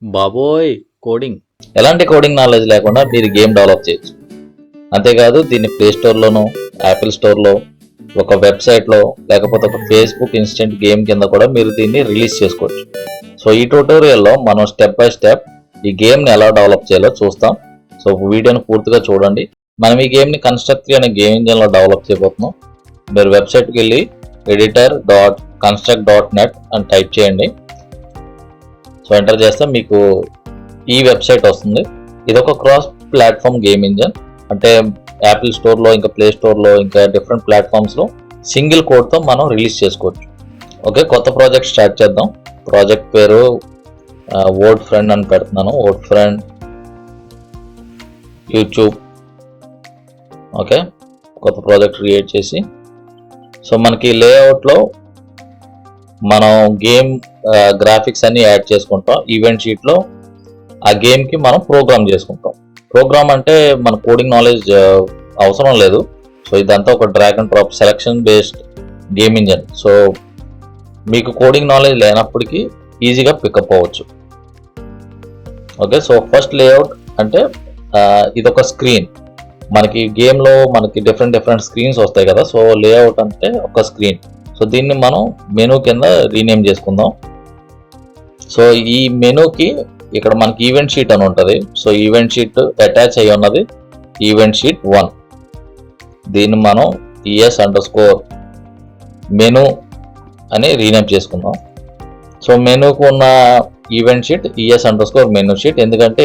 బాబోయ్! కోడింగ్. ఎలాంటి coding knowledge లేకుండా మీరు గేమ్ డెవలప్ చేయొచ్చు. అంతేకాదు దీన్ని ప్లే స్టోర్లోనూ, యాపిల్ స్టోర్లో, ఒక వెబ్సైట్లో, లేకపోతే ఒక ఫేస్బుక్ ఇన్స్టెంట్ గేమ్ కింద కూడా మీరు దీన్ని రిలీజ్ చేసుకోవచ్చు. సో ఈ ట్యూటోరియల్లో మనం స్టెప్ బై స్టెప్ ఈ గేమ్ని ఎలా డెవలప్ చేయాలో చూస్తాం. సో వీడియోని పూర్తిగా చూడండి. మనం ఈ గేమ్ని కన్స్ట్రక్ట్ అనే గేమ్ ఇంజిన్లో డెవలప్ చేయబోతున్నాం. మీరు వెబ్సైట్కి వెళ్ళి editor.construct.net అని టైప్ చేయండి. సో ఎంటర్ చేస్తే మీకు ఈ వెబ్సైట్ వస్తుంది. ఇది ఒక క్రాస్ ప్లాట్ఫామ్ గేమ్ ఇంజన్, అంటే యాపిల్ స్టోర్లో, ఇంకా ప్లే స్టోర్లో, ఇంకా డిఫరెంట్ ప్లాట్ఫామ్స్లో సింగిల్ కోడ్తో మనం రిలీజ్ చేసుకోవచ్చు. ఓకే, కొత్త ప్రాజెక్ట్ స్టార్ట్ చేద్దాం. ప్రాజెక్ట్ పేరు వర్డ్ ఫ్రెండ్ అని పెడుతున్నాను. Word friend YouTube. ఓకే, కొత్త ప్రాజెక్ట్ క్రియేట్ చేసి, సో మనకి లేఅవుట్లో మనం గేమ్ గ్రాఫిక్స్ అన్ని యాడ్ చేసుకుంటాం. ఈవెంట్ షీట్లో ఆ గేమ్కి మనం ప్రోగ్రామ్ చేసుకుంటాం. ప్రోగ్రామ్ అంటే మన కోడింగ్ నాలెడ్జ్ అవసరం లేదు. సో ఇదంతా ఒక drag and drop selection based game engine. So మీకు కోడింగ్ నాలెడ్జ్ లేనప్పటికీ ఈజీగా పికప్ అవ్వచ్చు. ఓకే, సో ఫస్ట్ లేఅవుట్ అంటే ఇదొక స్క్రీన్. మనకి గేమ్లో మనకి డిఫరెంట్ స్క్రీన్స్ వస్తాయి కదా. సో లేఅవుట్ అంటే ఒక స్క్రీన్. సో దీన్ని మనం మెనూ కింద రీనేమ్ చేసుకుందాం. సో ఈ మెనూకి ఇక్కడ మనకి ఈవెంట్ షీట్ అని ఉంటుంది. సో ఈవెంట్ షీట్ అటాచ్ అయ్యి ఉన్నది ఈవెంట్ షీట్ 1. దీన్ని మనం ES_ మెనూ అని రీనేమ్ చేసుకుందాం. సో మెనూకు ఉన్న event sheet ES_ menu sheet. ఎందుకంటే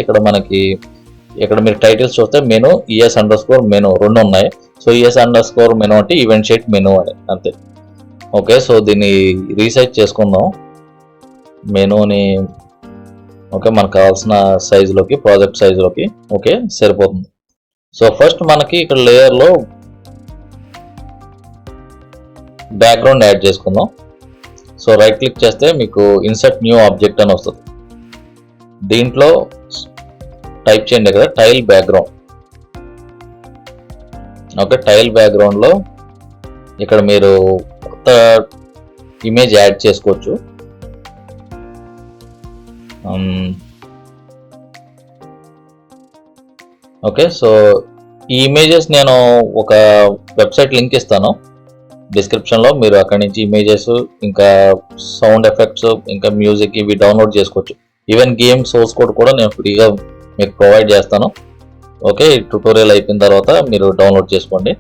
ఇక్కడ మీరు టైటిల్స్ చూస్తే మెనూ ES_ మెనూ రెండు ఉన్నాయి. సో ES_ మెనూ అంటే ఈవెంట్ షీట్ మెనూ అని అంతే. ఓకే, సో దీన్ని రీసైజ్ చేసుకుందాం మెనూని. ఓకే, మనకు కావాల్సిన సైజులోకి, ప్రాజెక్ట్ సైజులోకి. ఓకే, సరిపోతుంది. సో ఫస్ట్ మనకి ఇక్కడ లేయర్లో బ్యాక్గ్రౌండ్ యాడ్ చేసుకుందాం. సో రైట్ క్లిక్ చేస్తే మీకు ఇన్సర్ట్ న్యూ ఆబ్జెక్ట్ అని వస్తుంది. దీంట్లో టైప్ చేయండి కదా టైల్ బ్యాక్గ్రౌండ్. ఓకే, టైల్ బ్యాక్గ్రౌండ్లో ఇక్కడ మీరు కొత్త ఇమేజ్ యాడ్ చేసుకోవచ్చు. ఓకే, సో ఈ ఇమేజెస్ నేను ఒక వెబ్సైట్ లింక్ ఇస్తాను డిస్క్రిప్షన్లో. మీరు అక్కడి నుంచి ఇమేజెస్, ఇంకా సౌండ్ ఎఫెక్ట్స్, ఇంకా మ్యూజిక్ ఇవి డౌన్లోడ్ చేసుకోవచ్చు. ఈవెన్ గేమ్ సోర్స్ కోడ్ కూడా నేను ఫ్రీగా మీకు ప్రొవైడ్ చేస్తాను. ఓకే, ట్యుటోరియల్ అయిపోయిన తర్వాత మీరు డౌన్లోడ్ చేసుకోండి.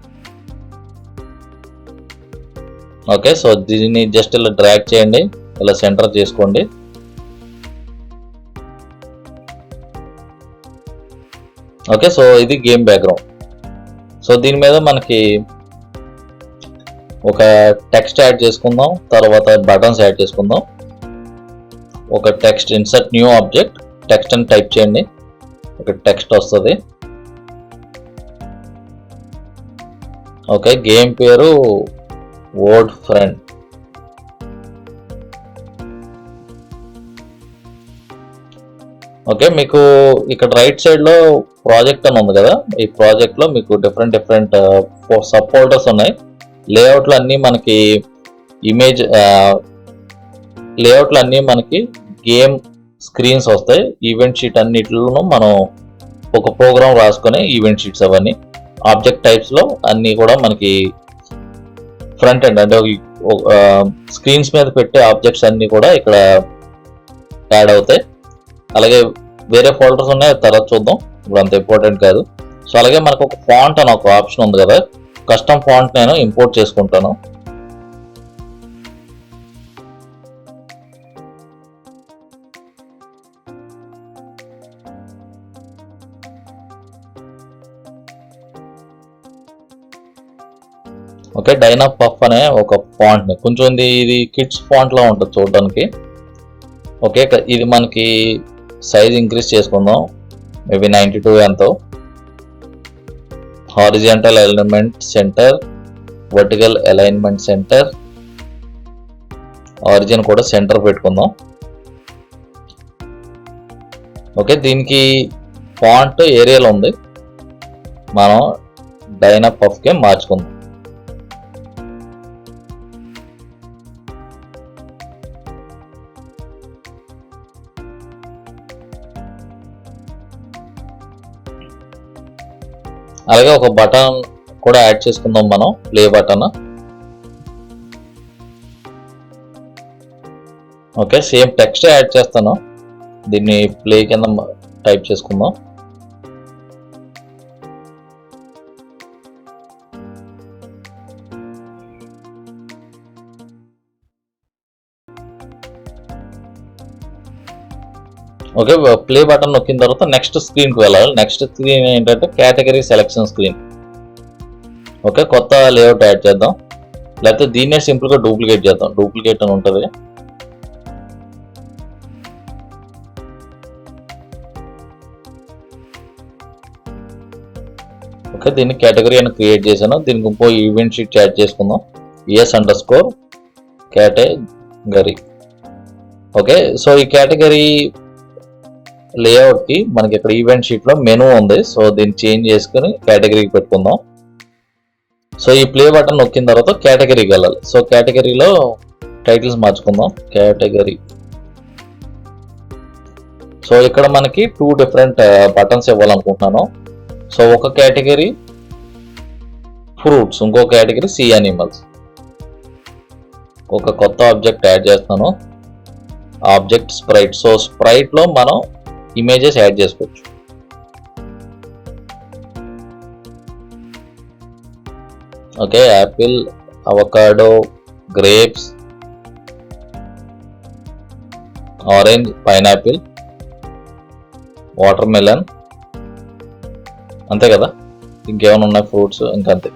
ఓకే, సో దీన్ని జస్ట్ ఇలా డ్రాగ్ చేయండి, ఇలా సెంటర్ చేసుకోండి. ఓకే, సో ఇది గేమ్ బ్యాక్గ్రౌండ్. సో దీని మీద మనకి ఒక టెక్స్ట్ యాడ్ చేసుకుందాం, తర్వాత బటన్స్ యాడ్ చేసుకుందాం. ఒక text insert new object text అని టైప్ చేయండి. ఒక టెక్స్ట్ వస్తుంది. ఓకే, గేమ్ పేరు వర్డ్ ఫ్రెండ్. ఓకే, మీకు ఇక్కడ రైట్ సైడ్లో ప్రాజెక్ట్ అని ఉంది కదా. ఈ ప్రాజెక్ట్లో మీకు డిఫరెంట్ సబ్ ఫోల్డర్స్ ఉన్నాయి. లేఅవుట్లు అన్నీ మనకి లేఅవుట్లు అన్నీ మనకి గేమ్ స్క్రీన్స్ వస్తాయి. ఈవెంట్ షీట్ అన్నిటిలోనూ మనం ఒక ప్రోగ్రామ్ రాసుకొని ఈవెంట్ షీట్స్ అవన్నీ ఆబ్జెక్ట్ టైప్స్లో అన్నీ కూడా మనకి ఫ్రంట్ ఎండ్ అంటే స్క్రీన్స్ మీద పెట్టే ఆబ్జెక్ట్స్ అన్నీ కూడా ఇక్కడ యాడ్ అవుతాయి. అలాగే వేరే ఫోల్డర్స్ ఉన్నాయి, తర్వాత చూద్దాం, ఇప్పుడు అంత ఇంపార్టెంట్ కాదు. సో అలాగే మనకు ఒక ఫాంట్ అని ఒక ఆప్షన్ ఉంది కదా. కస్టమ్ ఫాంట్ నేను ఇంపోర్ట్ చేసుకుంటాను. ఓకే, డైనా పఫ్ అనే ఒక ఫాంట్ని, కొంచెం ఇది కిడ్స్ ఫాంట్లో ఉంటుంది చూడడానికి. ఓకే, ఇది మనకి సైజ్ ఇంక్రీజ్ చేసుకుందాం, మేబీ 92 ఎంతో. Horizontal alignment centre, vertical alignment centre, origin కూడా సెంటర్ పెట్టుకుందాం. ఓకే, దీనికి ఫాంట్ ఏరియాలో ఉంది, మనం డైనా పఫ్కే మార్చుకుందాం. అలాగే ఒక బటన్ కూడా యాడ్ చేసుకుందాం మనం, play button. Okay, same text add చేస్తాను, దీన్ని ప్లే కింద టైప్ చేసుకుందాం. ఓకే, ప్లే బటన్ నొక్కిన తర్వాత నెక్స్ట్ స్క్రీన్కి వెళ్ళాలి. నెక్స్ట్ స్క్రీన్ ఏంటంటే కేటగిరీ సెలెక్షన్ స్క్రీన్. ఓకే, కొత్త లేఅవుట్ యాడ్ చేద్దాం, లేకపోతే దీన్నే సింపుల్గా డూప్లికేట్ చేద్దాం. డూప్లికేట్ అని ఉంటుంది. ఓకే, దీన్ని కేటగిరీ అని క్రియేట్ చేశాను. దీనికి ఇంకో ఈవెంట్ షీట్ యాడ్ చేసుకుందాం, ES_ కేటగిరీ. ఓకే, సో ఈ కేటగిరీ లేఅవుట్కి మనకి ఇక్కడ ఈవెంట్ షీట్లో మెనూ ఉంది. సో దీన్ని చేంజ్ చేసుకుని కేటగిరీకి పెట్టుకుందాం. సో ఈ ప్లే బటన్ నొక్కిన తర్వాత కేటగిరీకి వెళ్ళాలి. సో కేటగిరీలో టైటిల్స్ మార్చుకుందాం, కేటగిరీ. సో ఇక్కడ మనకి 2 డిఫరెంట్ బటన్స్ ఇవ్వాలనుకుంటున్నాను. సో ఒక కేటగిరీ ఫ్రూట్స్, ఇంకో కేటగిరీ సీ యానిమల్స్. ఒక కొత్త ఆబ్జెక్ట్ యాడ్ చేస్తాను, ఆబ్జెక్ట్ స్ప్రైట్. సో స్ప్రైట్లో మనం ఇమేజెస్ యాడ్ చేసుకోవచ్చు. Okay, apple, avocado, grapes, orange, pineapple, watermelon, అంతే కదా, ఇంకేమైనా ఉన్నాయి ఫ్రూట్స్, ఇంకంతే.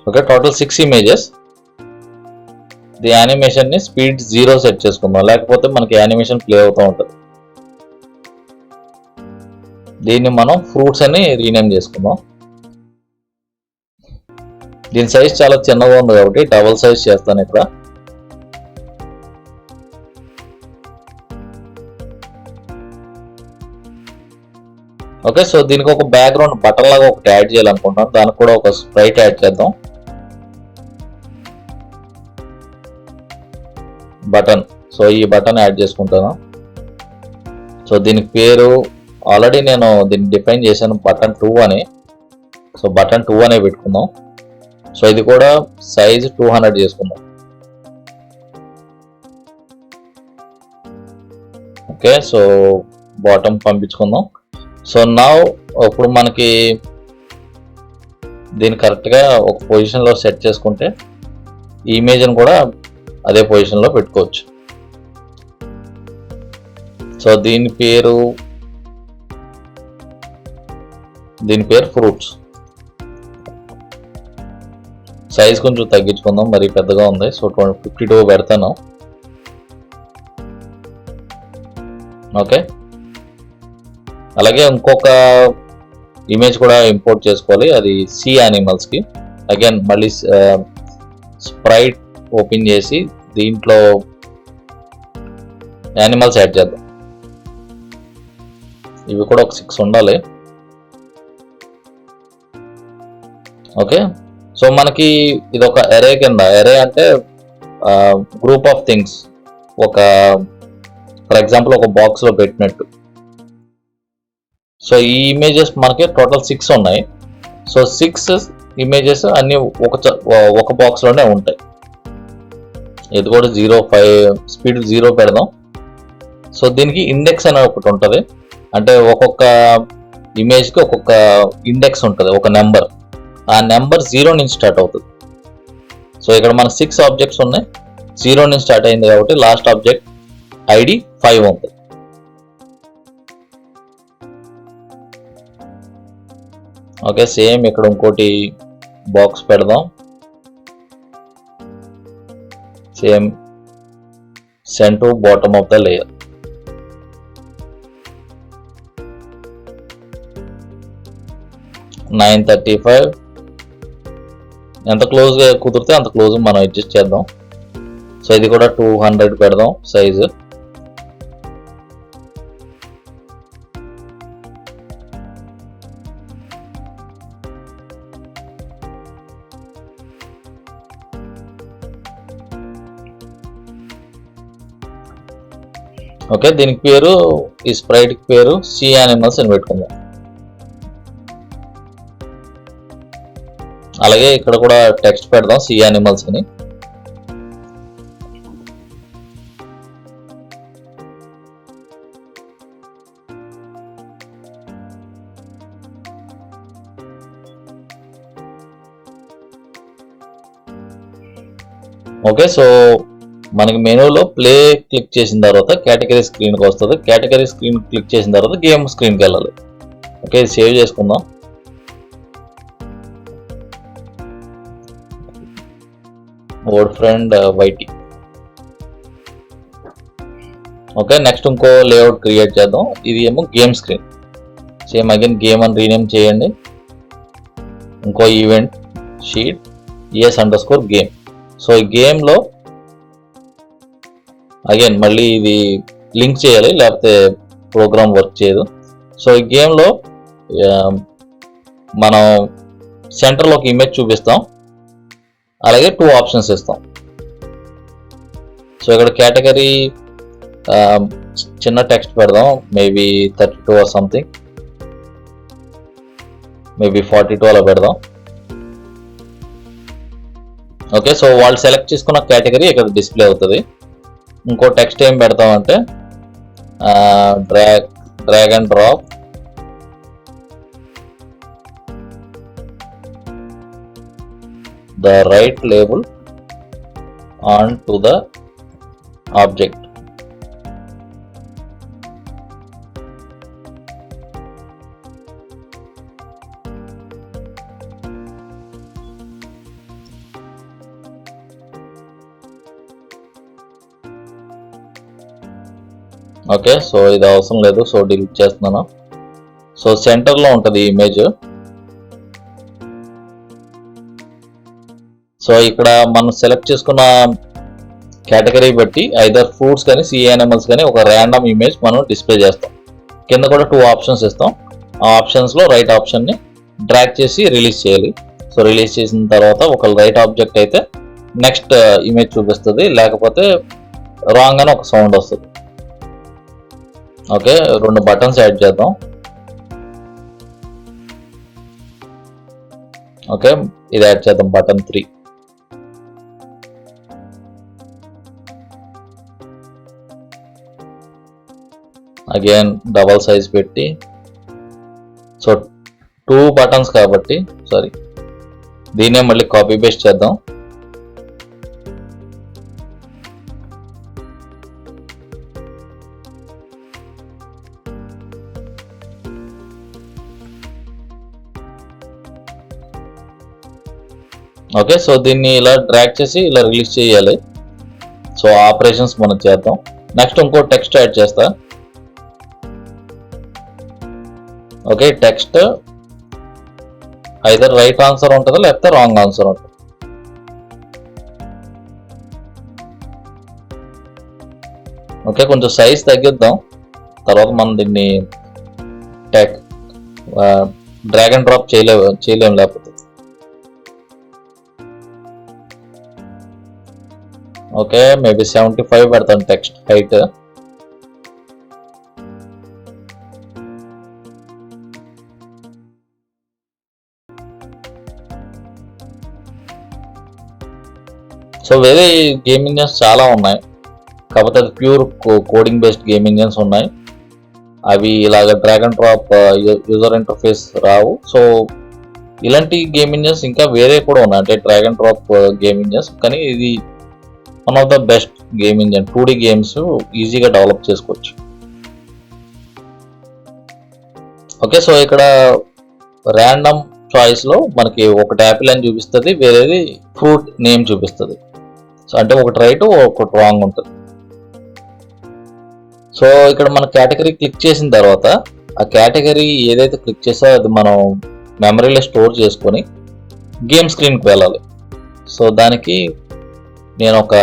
Okay, total 6 images. ది యానిమేషన్ని స్పీడ్ 0 సెట్ చేసుకుందాం, లేకపోతే మనకి యానిమేషన్ ప్లే అవుతూ ఉంటుంది. దీన్ని మనం ఫ్రూట్స్ అని రీనేమ్ చేసుకుందాం. దీని సైజ్ చాలా చిన్నగా ఉంది కాబట్టి డబుల్ సైజ్ చేస్తాను ఇక్కడ. ఓకే, సో దీనికి ఒక బ్యాక్గ్రౌండ్ బటన్ లాగా ఒకటి యాడ్ చేయాలనుకుంటున్నాను, దానికి కూడా ఒక స్ప్రైట్ యాడ్ చేద్దాం, బటన్. సో ఈ బటన్ యాడ్ చేసుకుంటాను. సో దీనికి పేరు ఆల్రెడీ నేను దీన్ని డిఫైన్ చేశాను, బటన్ 2 అని. సో బటన్ 2 అనే పెట్టుకుందాం. సో ఇది కూడా సైజ్ 200 చేసుకుందాం. ఓకే, సో బాటమ్ పంపించుకుందాం. సో నా ఇప్పుడు మనకి దీన్ని కరెక్ట్గా ఒక పొజిషన్లో సెట్ చేసుకుంటే ఈ ఇమేజ్ని కూడా అదే పొజిషన్లో పెట్టుకోవచ్చు. సో దీని పేరు ఫ్రూట్స్. సైజ్ కొంచెం తగ్గించుకుందాం, మరి పెద్దగా ఉంది. సో 52 పెడతాను. ఓకే, అలాగే ఇంకొక ఇమేజ్ కూడా ఇంపోర్ట్ చేసుకోవాలి, అది సీ యానిమల్స్కి. అగైన్ మళ్ళీ స్ప్రైట్ ఓపెన్ చేసి దీంట్లో యానిమల్స్ యాడ్ చేద్దాం. ఇవి కూడా ఒక 6 ఉండాలి. ఓకే, సో మనకి ఇది ఒక ఎరే కింద, ఎరే అంటే గ్రూప్ ఆఫ్ థింగ్స్, ఒక ఫర్ ఎగ్జాంపుల్ ఒక బాక్స్లో పెట్టినట్టు. సో ఈ ఇమేజెస్ మనకి టోటల్ 6 ఉన్నాయి. సో 6 ఇమేజెస్ అన్ని ఒక బాక్స్లోనే ఉంటాయి. ఇది కూడా 0.5 స్పీడ్ 0 పెడదాం. సో దీనికి ఇండెక్స్ అనేది ఒకటి ఉంటుంది, అంటే ఒక్కొక్క ఇమేజ్కి ఒక్కొక్క ఇండెక్స్ ఉంటుంది, ఒక నెంబర్. ఆ నెంబర్ 0 నుంచి స్టార్ట్ అవుతుంది. సో ఇక్కడ మనకు 6 ఆబ్జెక్ట్స్ ఉన్నాయి, 0 నుంచి స్టార్ట్ అయింది కాబట్టి లాస్ట్ ఆబ్జెక్ట్ ఐడి 5 ఉంది. ఓకే, సేమ్ ఇక్కడ ఇంకోటి బాక్స్ పెడదాం, same send to bottom of the layer. $935 ఎంత క్లోజ్గా కుదిరితే అంత క్లోజ్ మనం అడ్జస్ట్ చేద్దాం. సో ఇది కూడా 200 పెడదాం సైజు. ఓకే, దీనికి పేరు, ఈ స్ప్రైట్కి పేరు సీ యానిమల్స్ అని పెట్టుకుందాం. అలాగే ఇక్కడ కూడా టెక్స్ట్ పెడదాం సీ యానిమల్స్ అని. ఓకే, సో మనకి మెనూలో ప్లే క్లిక్ చేసిన తర్వాత కేటగిరీ స్క్రీన్కి వస్తుంది. కేటగిరీ స్క్రీన్ క్లిక్ చేసిన తర్వాత గేమ్ స్క్రీన్కి వెళ్ళాలి. ఓకే, సేవ్ చేసుకుందాం. ఓల్డ్ ఫ్రెండ్ వైటీ. ఓకే, నెక్స్ట్ ఇంకో లేఅవుట్ క్రియేట్ చేద్దాం. ఇది ఏమో game screen. Same again game అని రీనేమ్ చేయండి. ఇంకో ఈవెంట్ షీట్ ES_game. సో ఈ గేమ్లో అగైన్ మళ్ళీ ఇది లింక్ చేయాలి, లేకపోతే ప్రోగ్రామ్ వర్క్ చేయదు. సో ఈ గేమ్లో మనం సెంటర్లో ఒక ఇమేజ్ చూపిస్తాం, అలాగే 2 ఆప్షన్స్ ఇస్తాం. సో ఇక్కడ కేటగిరీ చిన్న టెక్స్ట్ పెడదాం, మేబీ 32 ఆర్ సంథింగ్, మేబీ 42 అలా పెడదాం. ఓకే, సో వాళ్ళు సెలెక్ట్ చేసుకున్న కేటగిరీ ఇక్కడ డిస్ప్లే అవుతుంది. ఇంకో టెక్స్ట్ ఏం పెడతామంటే drag and drop the right label onto the object. Okay, so ఇది అవసరం లేదు, సో డిలీట్ చేస్తున్నాను. సో సెంటర్లో ఉంటుంది ఈ ఇమేజ్. సో ఇక్కడ మనం సెలెక్ట్ చేసుకున్న కేటగిరీ బట్టి ఐదర్ ఫ్రూట్స్ కానీ సీ యానిమల్స్ కానీ ఒక ర్యాండమ్ ఇమేజ్ మనం డిస్ప్లే చేస్తాం. కింద కూడా 2 ఆప్షన్స్ ఇస్తాం. ఆ ఆప్షన్స్లో రైట్ ఆప్షన్ని డ్రాగ్ చేసి రిలీజ్ చేయాలి. సో రిలీజ్ చేసిన తర్వాత ఒక రైట్ ఆబ్జెక్ట్ అయితే నెక్స్ట్ ఇమేజ్ చూపిస్తుంది, లేకపోతే రాంగ్ అని ఒక సౌండ్ వస్తుంది. ఓకే, 2 బటన్స్ యాడ్ చేద్దాం. ఓకే, ఇది యాడ్ చేద్దాం, బటన్ 3. అగైన్ డబల్ సైజ్ పెట్టి, సో 2 బటన్స్ కాబట్టి సారీ దీన్నే మళ్ళీ కాపీ పేస్ట్ చేద్దాం. ఓకే, సో దీన్ని ఇలా డ్రాగ్ చేసి ఇలా రిలీజ్ చేయాలి. సో ఆపరేషన్స్ మనం చేద్దాం. నెక్స్ట్ ఇంకో టెక్స్ట్ యాడ్ చేస్తా. Okay, text either right answer ఉంటుందా లేకపోతే రాంగ్ ఆన్సర్ ఉంటుంది. ఓకే, కొంచెం సైజ్ తగ్గిద్దాం, తర్వాత మనం దీన్ని డ్రాగ్ అండ్ డ్రాప్ చేయలేము లేకపోతే. ఓకే, మేబీ 75 పెడతాను టెక్స్ట్ హైట్. సో వేరే గేమ్ ఇంజన్స్ చాలా ఉన్నాయి, కాకపోతే అది pure coding based game engines ఉన్నాయి. అవి ఇలాగ drag and drop user interface Rao. So ఇలాంటి గేమ్ ఇంజన్స్ ఇంకా వేరే కూడా ఉన్నాయి, అంటే drag and drop game engines. కానీ ఇది one of the best game engine. 2D games ఈజీగా డెవలప్ చేసుకోవచ్చు. ఓకే, సో ఇక్కడ ర్యాండమ్ చాయిస్లో మనకి ఒకటి యాపిల్ అని చూపిస్తుంది, వేరేది ఫ్రూట్ నేమ్ చూపిస్తుంది. సో అంటే ఒకటి రైట్ ఒకటి రాంగ్ ఉంటుంది. సో ఇక్కడ మన కేటగిరీ క్లిక్ చేసిన తర్వాత ఆ కేటగిరీ ఏదైతే క్లిక్ చేసో అది మనం మెమరీలో స్టోర్ చేసుకొని గేమ్ స్క్రీన్కి వెళ్ళాలి. సో దానికి నేను ఒక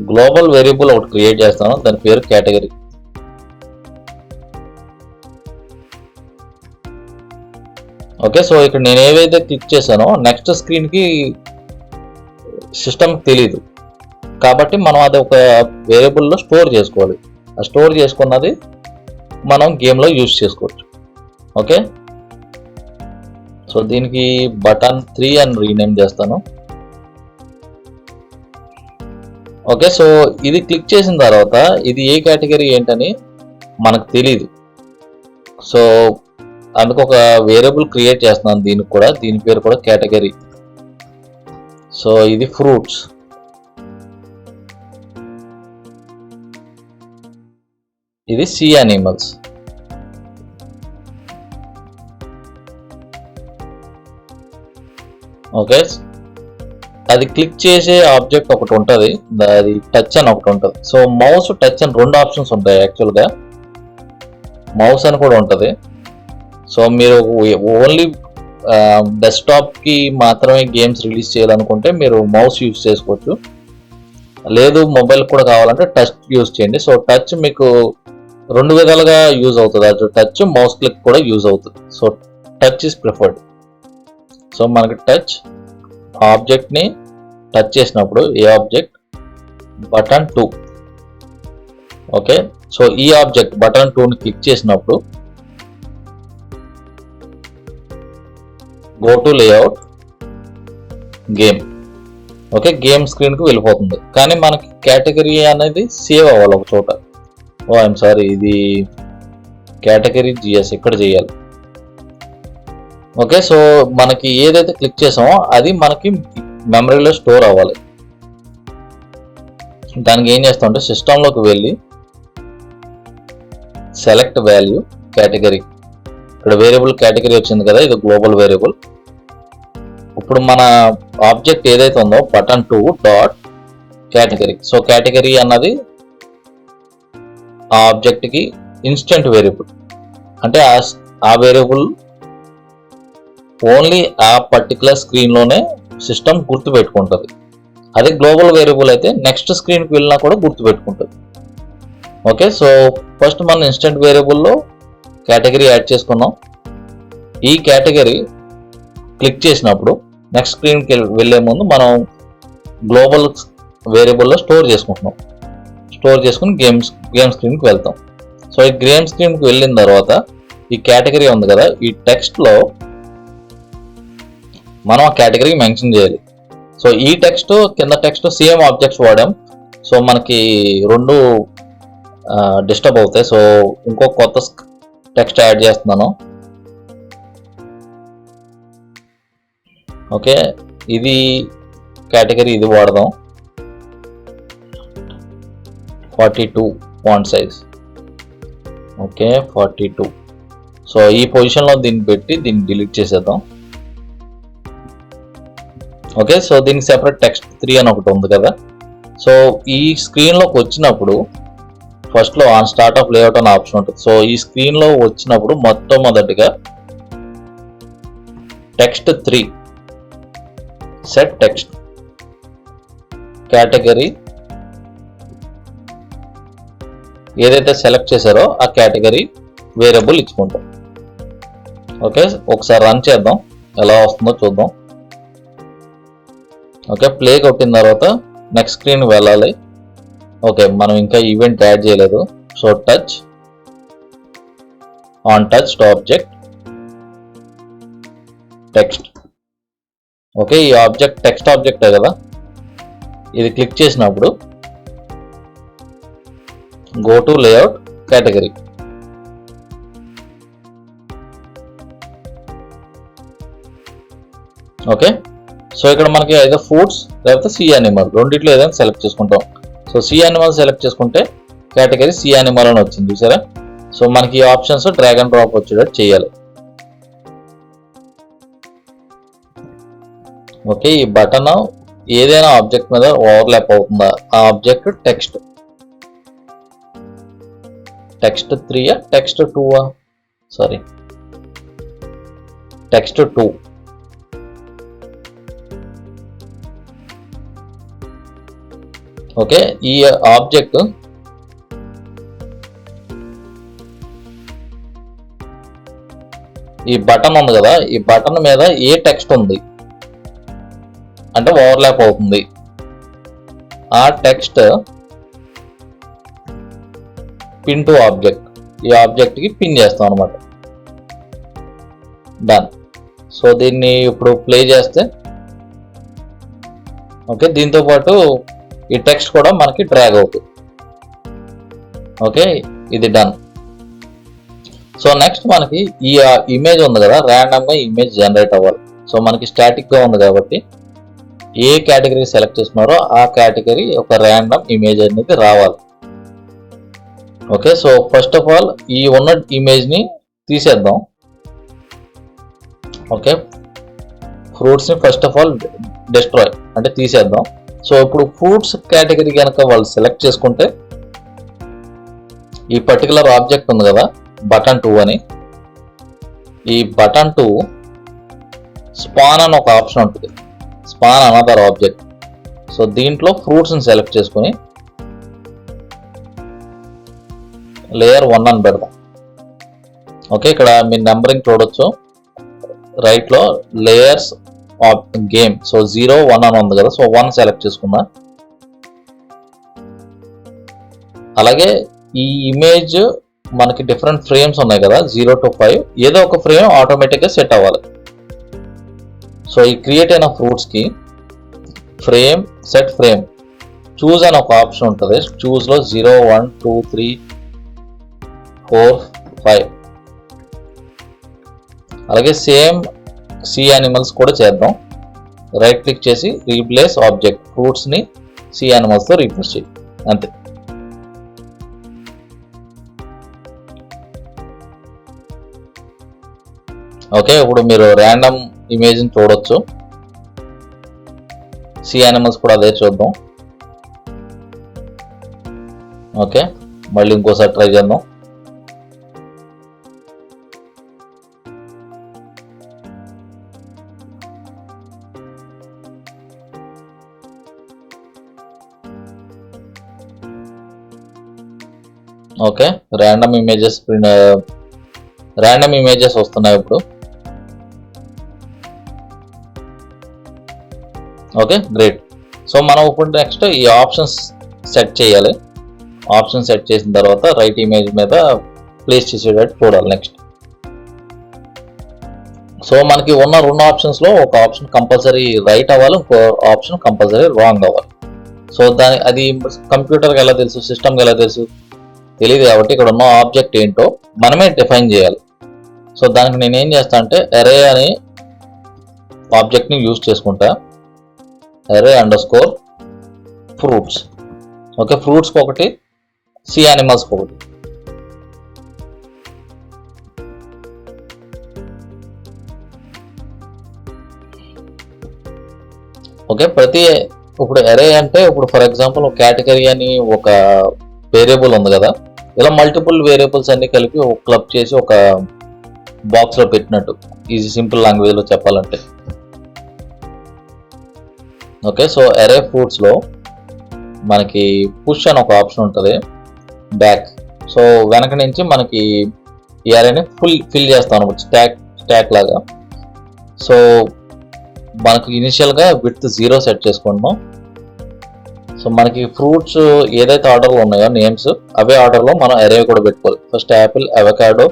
గ్లోబల్ వేరియబుల్ ఒకటి క్రియేట్ చేస్తాను, దాని పేరు కేటగిరీ. ఓకే, సో ఇక్కడ నేను ఏవైతే క్లిక్ చేశానో నెక్స్ట్ స్క్రీన్కి సిస్టమ్కి తెలీదు, కాబట్టి మనం అది ఒక వేరియబుల్లో స్టోర్ చేసుకోవాలి. ఆ స్టోర్ చేసుకున్నది మనం గేమ్లో యూజ్ చేసుకోవచ్చు. ఓకే, సో దీనికి బటన్ 3 అని రీనేమ్ చేస్తాను. ఓకే, సో ఇది క్లిక్ చేసిన తర్వాత ఇది ఏ కేటగిరీ ఏంటని మనకు తెలియదు. సో అందుకు ఒక వేరియబుల్ క్రియేట్ చేస్తున్నాను దీనికి కూడా, దీని పేరు కూడా కేటగిరీ. సో ఇది ఫ్రూట్స్. ఇది సీ యానిమల్స్. ఓకే, అది క్లిక్ చేసే ఆబ్జెక్ట్ ఒకటి ఉంటుంది, అది టచ్ అని ఒకటి ఉంటుంది. సో మౌస్ టచ్ అని 2 ఆప్షన్స్ ఉంటాయి. యాక్చువల్గా మౌస్ అని కూడా ఉంటుంది. సో మీరు ఓన్లీ డెస్క్టాప్కి మాత్రమే గేమ్స్ రిలీజ్ చేయాలనుకుంటే మీరు మౌస్ యూజ్ చేసుకోవచ్చు. లేదు మొబైల్ కూడా కావాలంటే టచ్ యూజ్ చేయండి. సో టచ్ మీకు 2 విధాలుగా యూజ్ అవుతుంది. అటు టచ్, మౌస్ క్లిక్ కూడా యూజ్ అవుతుంది. So touch is preferred. So మనకి టచ్ ఆబ్జెక్ట్ని టచ్ చేసినప్పుడు ఏ ఆబ్జెక్ట్, బటన్ 2. ఓకే, సో ఈ ఆబ్జెక్ట్ బటన్ 2ని క్లిక్ చేసినప్పుడు go to layout, game. Okay, game స్క్రీన్కి వెళ్ళిపోతుంది. కానీ మనకి కేటగిరీ అనేది సేవ్ అవ్వాలి ఒక చోట. ఐఎమ్ సారీ, ఇది కేటగిరీ జిఎస్ ఇక్కడ చేయాలి. ఓకే, సో మనకి ఏదైతే క్లిక్ చేసామో అది మనకి మెమరీలో స్టోర్ అవ్వాలి. దానికి ఏం చేస్తామంటే సిస్టంలోకి వెళ్ళి సెలెక్ట్ వాల్యూ కేటగిరీ. ఇక్కడ వేరియబుల్ కేటగిరీ వచ్చింది కదా, ఇది గ్లోబల్ వేరియబుల్. ఇప్పుడు మన ఆబ్జెక్ట్ ఏదైతే ఉందో button 2 dot category. So category అన్నది ఆ ఆబ్జెక్ట్కి ఇన్స్టెంట్ వేరియబుల్. అంటే ఆ వేరియబుల్ ఓన్లీ ఆ పర్టికులర్ స్క్రీన్లోనే సిస్టమ్ గుర్తు పెట్టుకుంటుంది. అదే గ్లోబల్ వేరియబుల్ అయితే నెక్స్ట్ స్క్రీన్కి వెళ్ళినా కూడా గుర్తు పెట్టుకుంటుంది. ఓకే, సో ఫస్ట్ మనం ఇన్స్టెంట్ వేరియబుల్లో కేటగిరీ యాడ్ చేసుకున్నాం. ఈ కేటగిరీ క్లిక్ చేసినప్పుడు నెక్స్ట్ స్క్రీన్కి వెళ్ళే ముందు మనం గ్లోబల్ వేరియబుల్లో స్టోర్ చేసుకుంటున్నాం. స్టోర్ చేసుకుని గేమ్ స్క్రీన్కి వెళ్తాం. సో ఈ గేమ్ స్క్రీన్కి వెళ్ళిన తర్వాత ఈ కేటగిరీ ఉంది కదా, ఈ టెక్స్ట్లో మనం ఆ కేటగిరీ మెన్షన్ చేయాలి. సో ఈ టెక్స్ట్ కింద టెక్స్ట్ సేమ్ ఆబ్జెక్ట్స్ వాడాం. సో మనకి 2 డిస్టర్బ్ అవుతాయి. సో ఇంకో కొత్త టెక్స్ట్ యాడ్ చేస్తున్నాను. ఓకే, ఇది కేటగిరీ, ఇది వాడదాం. 42 ఫాంట్ సైజ్. ఓకే, 42. సో ఈ పొజిషన్లో దీన్ని పెట్టి దీన్ని డిలీట్ చేసేద్దాం. ఓకే, సో దీనికి సెపరేట్ టెక్స్ట్ 3 అని ఒకటి ఉంది కదా. సో ఈ స్క్రీన్లోకి వచ్చినప్పుడు ఫస్ట్లో ఆన్ స్టార్ట్ ఆఫ్ లేఅవుట్ అనే ఆప్షన్ ఉంటుంది. సో ఈ స్క్రీన్లో వచ్చినప్పుడు మొట్టమొదటిగా టెక్స్ట్ 3 సెట్ టెక్స్ట్ కేటగిరీ ఏదైతే సెలెక్ట్ చేశారో ఆ కేటగిరీ వేరియబుల్ ఇచ్చుకుంటాం. ఓకే, ఒకసారి రన్ చేద్దాం, ఎలా వస్తుందో చూద్దాం. ఓకే, ప్లే కొట్టిన తర్వాత నెక్స్ట్ స్క్రీన్ వెళ్ళాలి. ఓకే, మనం ఇంకా ఈవెంట్ యాడ్ చేయలేదు. So touch on touch object text. Okay, ఈ ఆబ్జెక్ట్ టెక్స్ట్ ఆబ్జెక్టే కదా, ఇది క్లిక్ చేసినప్పుడు go to layout category. Okay, so ఇక్కడ మనకి అయితే ఫుడ్స్ లేకపోతే సి యానిమల్ రెండిట్లో ఏదైనా సెలెక్ట్ చేసుకుంటాం. సో సి యానిమల్ సెలెక్ట్ చేసుకుంటే కేటగిరీ సి యానిమల్ అని వచ్చింది చూసారా. సో మనకి ఈ ఆప్షన్స్ డ్రాగ్ అండ్ డ్రాప్ వచ్చేటట్టు చేయాలి. ఓకే, ఈ బటన్ ఏదైనా ఆబ్జెక్ట్ మీద ఓవర్లాప్ అవుతుందా, ఆ object text 3 text 2 sorry text 2. Okay, ఈ ఆబ్జెక్ట్ ఈ బటన్ ఉంది కదా, ఈ బటన్ మీద ఏ టెక్స్ట్ ఉంది అంటే ఓవర్లాప్ అవుతుంది, ఆ టెక్స్ట్ పిన్ టు ఆబ్జెక్ట్, ఈ ఆబ్జెక్ట్ కి పిన్ చేస్తాం అనమాట. డన్. సో దీన్ని ఇప్పుడు ప్లే చేస్తే ఓకే, దీంతో పాటు ఈ టెక్స్ట్ కూడా మనకి డ్రాగ్ అవుతుంది. ఓకే, ఇది డన్. సో నెక్స్ట్ మనకి ఈ ఇమేజ్ ఉంది కదా, ర్యాండమ్గా ఇమేజ్ జనరేట్ అవ్వాలి. సో మనకి స్టాటిక్గా ఉంది కాబట్టి ఏ కేటగిరీ సెలెక్ట్ చేస్తున్నారో ఆ కేటగిరీ ఒక ర్యాండమ్ ఇమేజ్ అనేది రావాలి. Okay, so first of all ఈ ఉన్న ఇమేజ్ని తీసేద్దాం. ఓకే, ఫ్రూట్స్ని ఫస్ట్ ఆఫ్ ఆల్ డిస్ట్రాయ్ అంటే తీసేద్దాం. సో ఇప్పుడు ఫ్రూట్స్ కేటగిరీ కనుక వాళ్ళు సెలెక్ట్ చేసుకుంటే ఈ పర్టికులర్ ఆబ్జెక్ట్ ఉంది కదా బటన్ 2 అని, ఈ బటన్ 2 స్పాన్ అని ఒక ఆప్షన్ ఉంటుంది, స్పాన్ అనదర్ ఆబ్జెక్ట్. సో దీంట్లో ఫ్రూట్స్ని సెలెక్ట్ చేసుకుని లేయర్ 1 అని పెడదాం. ఓకే, ఇక్కడ మీ నెంబరింగ్ చూడొచ్చు రైట్లో లేయర్స్ ఆఫ్ గేమ్. సో 0, 1 అని ఉంది కదా, సో 1 సెలెక్ట్ చేసుకున్నా. అలాగే ఈ ఇమేజ్ మనకి డిఫరెంట్ ఫ్రేమ్స్ ఉన్నాయి కదా 0 to 5, ఏదో ఒక ఫ్రేమ్ ఆటోమేటిక్గా సెట్ అవ్వాలి. సో ఈ క్రియేట్ అయిన ఫ్రూట్స్కి ఫ్రేమ్ సెట్ ఫ్రేమ్ చూజ్ అని ఒక ఆప్షన్ ఉంటుంది. చూజ్లో 0, 1, 2, 3, 4, 5. అలాగే సేమ్ సి యానిమల్స్ కూడా చేద్దాం. రైట్ క్లిక్ చేసి రీప్లేస్ ఆబ్జెక్ట్, ఫ్రూట్స్ని సి యానిమల్స్తో రీప్లేస్ చేయి, అంతే. ఓకే, ఇప్పుడు మీరు ర్యాండమ్ ఇమేజ్ని చూడొచ్చు. సి యానిమల్స్ కూడా అదే చూద్దాం. ఓకే, మళ్ళీ ఇంకోసారి ట్రై చేద్దాం. ఓకే, ర్యాండమ్ ఇమేజెస్ వస్తున్నాయి ఇప్పుడు. Okay, great. సో మనం ఇప్పుడు నెక్స్ట్ ఈ ఆప్షన్స్ సెట్ చేయాలి. ఆప్షన్ సెట్ చేసిన తర్వాత రైట్ ఇమేజ్ మీద ప్లేస్ చేసేటట్టు చూడాలి. నెక్స్ట్ సో మనకి ఉన్న 2 ఆప్షన్స్లో ఒక ఆప్షన్ కంపల్సరీ రైట్ అవ్వాలి, ఇంకో ఆప్షన్ కంపల్సరీ రాంగ్ అవ్వాలి. సో అది కంప్యూటర్కి ఎలా తెలుసు, సిస్టమ్కి ఎలా తెలుసు తెలియదు కాబట్టి ఇక్కడ ఉన్న ఆబ్జెక్ట్ ఏంటో మనమే డిఫైన్ చేయాలి. సో దానికి నేను ఏం చేస్తా అంటే అరే అనే ఆబ్జెక్ట్ని యూజ్ చేసుకుంటా, అరే అండర్స్కోర్ ఫ్రూట్స్. ఓకే, ఫ్రూట్స్కి ఒకటి, సి యానిమల్స్కి ఒకటి. ఓకే, ఇప్పుడు అరే అంటే ఇప్పుడు ఫర్ ఎగ్జాంపుల్ ఒక కేటగిరీ అని ఒక వేరియబుల్ ఉంది కదా, ఇలా మల్టిపుల్ వేరియబుల్స్ అన్ని కలిపి ఒక క్లబ్ చేసి ఒక బాక్స్లో పెట్టినట్టు, ఈజీ సింపుల్ లాంగ్వేజ్లో చెప్పాలంటే. ఓకే, సో అరే ఫ్రూట్స్లో మనకి పుష్ అని ఒక ఆప్షన్ ఉంటుంది, బ్యాక్. సో వెనక నుంచి మనకి ఈ అరేని ఫిల్ చేస్తాం అనమాట, స్టాక్ లాగా. సో మనకి ఇనిషియల్గా విడ్త్ 0 సెట్ చేసుకుంటాం. సో మనకి ఫ్రూట్స్ ఏదైతే ఆర్డర్లో ఉన్నాయో నేమ్స్, అవే ఆర్డర్లో మనం అరే కూడా పెట్టుకోవాలి. First apple, avocado,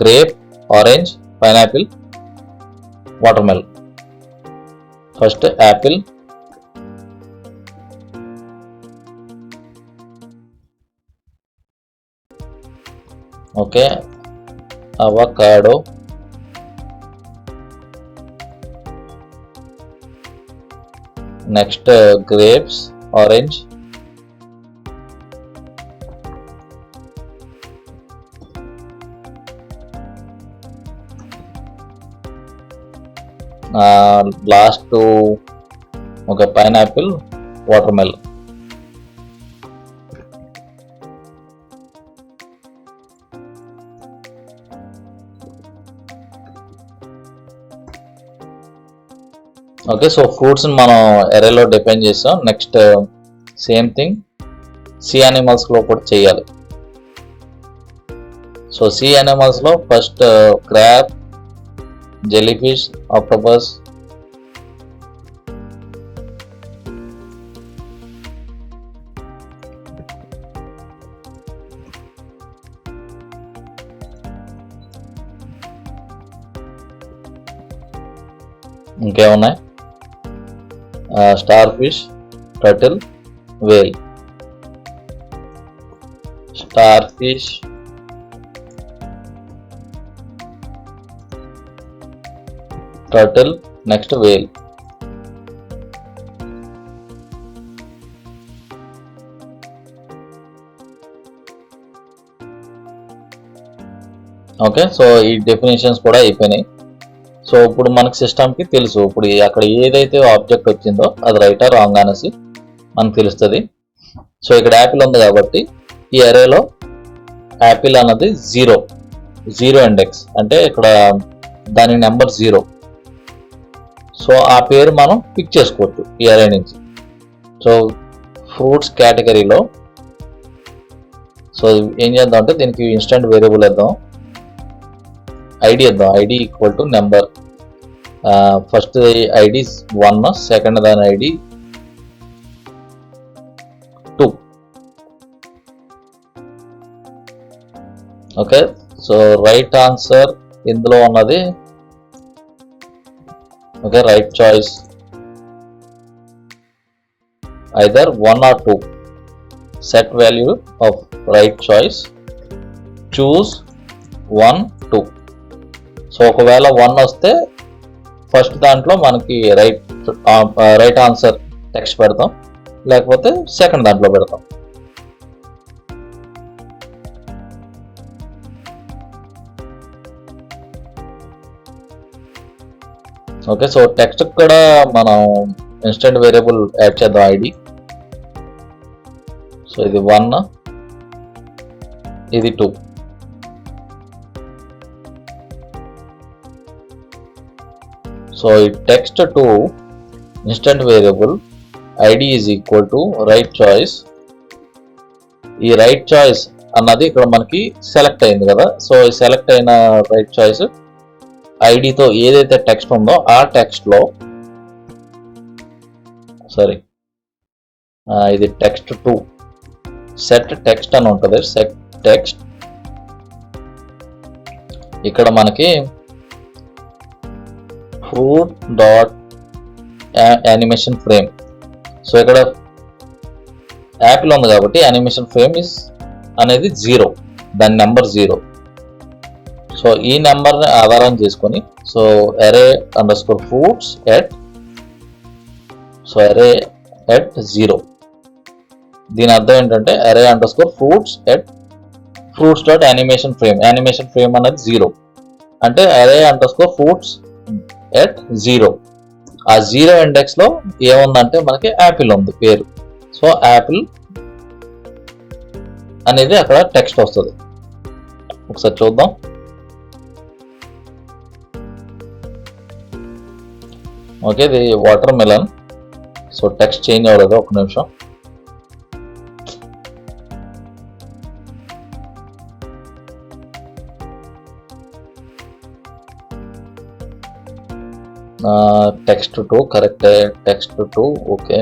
grape, orange, pineapple, watermelon. First apple, okay, avocado, next grapes, orange, last ఒక పైనాపిల్, వాటర్మెలన్. ఓకే, సో ఫ్రూట్స్ని మనం ఎరేలో డిఫైన్ చేసాం. నెక్స్ట్ సేమ్ థింగ్ సి యానిమల్స్లో కూడా చేయాలి. సో సి యానిమల్స్లో ఫస్ట్ క్రాబ్, జెలీఫిష్, ఆక్టోపస్, ఇంకేమున్నాయి? Starfish, turtle, whale. Starfish, turtle, next whale. Okay, so ఈ డెఫినేషన్స్ కూడా అయిపోయినాయి. సో ఇప్పుడు మనకు సిస్టమ్కి తెలుసు ఇప్పుడు అక్కడ ఏదైతే ఆబ్జెక్ట్ వచ్చిందో అది రైటా రాంగ్ అనేసి మనకు తెలుస్తుంది. సో ఇక్కడ యాపిల్ ఉంది కాబట్టి ఈ అరేలో యాపిల్ అన్నది జీరో ఇండెక్స్, అంటే ఇక్కడ దాని నెంబర్ 0. సో ఆ పేరు మనం పిక్ చేసుకోవచ్చు ఈ అరే నుంచి. సో ఫ్రూట్స్ కేటగిరీలో సో ఏం చేద్దాం అంటే దీనికి ఇన్స్టెంట్ వేరియబుల్ వేద్దాం, ఐడి ఇద్దాం. ID equal to number. First ID 1, second దాని ID 2. Okay, so right answer ఇందులో ఉన్నది. Okay, right choice either 1 or 2. Set value of right choice, choose 1, 2. So ఒకవేళ 1 వస్తే ఫస్ట్ దాంట్లో మనకి రైట్ ఆన్సర్ టెక్స్ట్ పెడతాం, లేకపోతే సెకండ్ దాంట్లో పెడతాం. ఓకే, సో టెక్స్ట్ కూడా మనం ఇన్స్టెంట్ వేరియబుల్ యాడ్ చేద్దాం, ఐడి. సో ఇది 1, ఇది 2. సో ఈ text to instant variable ID is equal to right choice. ఈ రైట్ చాయిస్ అన్నది ఇక్కడ మనకి సెలెక్ట్ అయింది కదా, సో ఈ సెలెక్ట్ అయిన రైట్ చాయిస్ ఐడితో ఏదైతే టెక్స్ట్ ఉందో ఆ టెక్స్ట్లో, సారీ ఇది టెక్స్ట్ టు సెట్ టెక్స్ట్ అని ఉంటుంది. సెట్ టెక్స్ట్ ఇక్కడ మనకి fruit dot animation frame. So ఇక్కడ యాపిల్ ఉంది కాబట్టి యానిమేషన్ ఫ్రేమ్ అనేది 0, దాని నెంబర్ 0. సో ఈ నెంబర్ని ఆధారం చేసుకొని సో అరే అండర్స్కోర్ ఫ్రూట్స్ ఎట్, సో అరే ఎట్ 0. దీని అర్థం ఏంటంటే అరే underscore fruits at fruits dot animation frame. Animation frame అనేది 0 అంటే అరే అండర్స్కోర్ ఫ్రూట్స్ ఎట్ 0. ఆ 0 ఇండెక్స్ లో ఏముందంటే మనకి యాపిల్ ఉంది పేరు. సో యాపిల్ అనేది అక్కడ టెక్స్ట్ వస్తుంది. ఒకసారి చూద్దాం. ఓకే, ఇది watermelon. So text change అవ్వలేదు, ఒక నిమిషం. Text to correct, text to okay.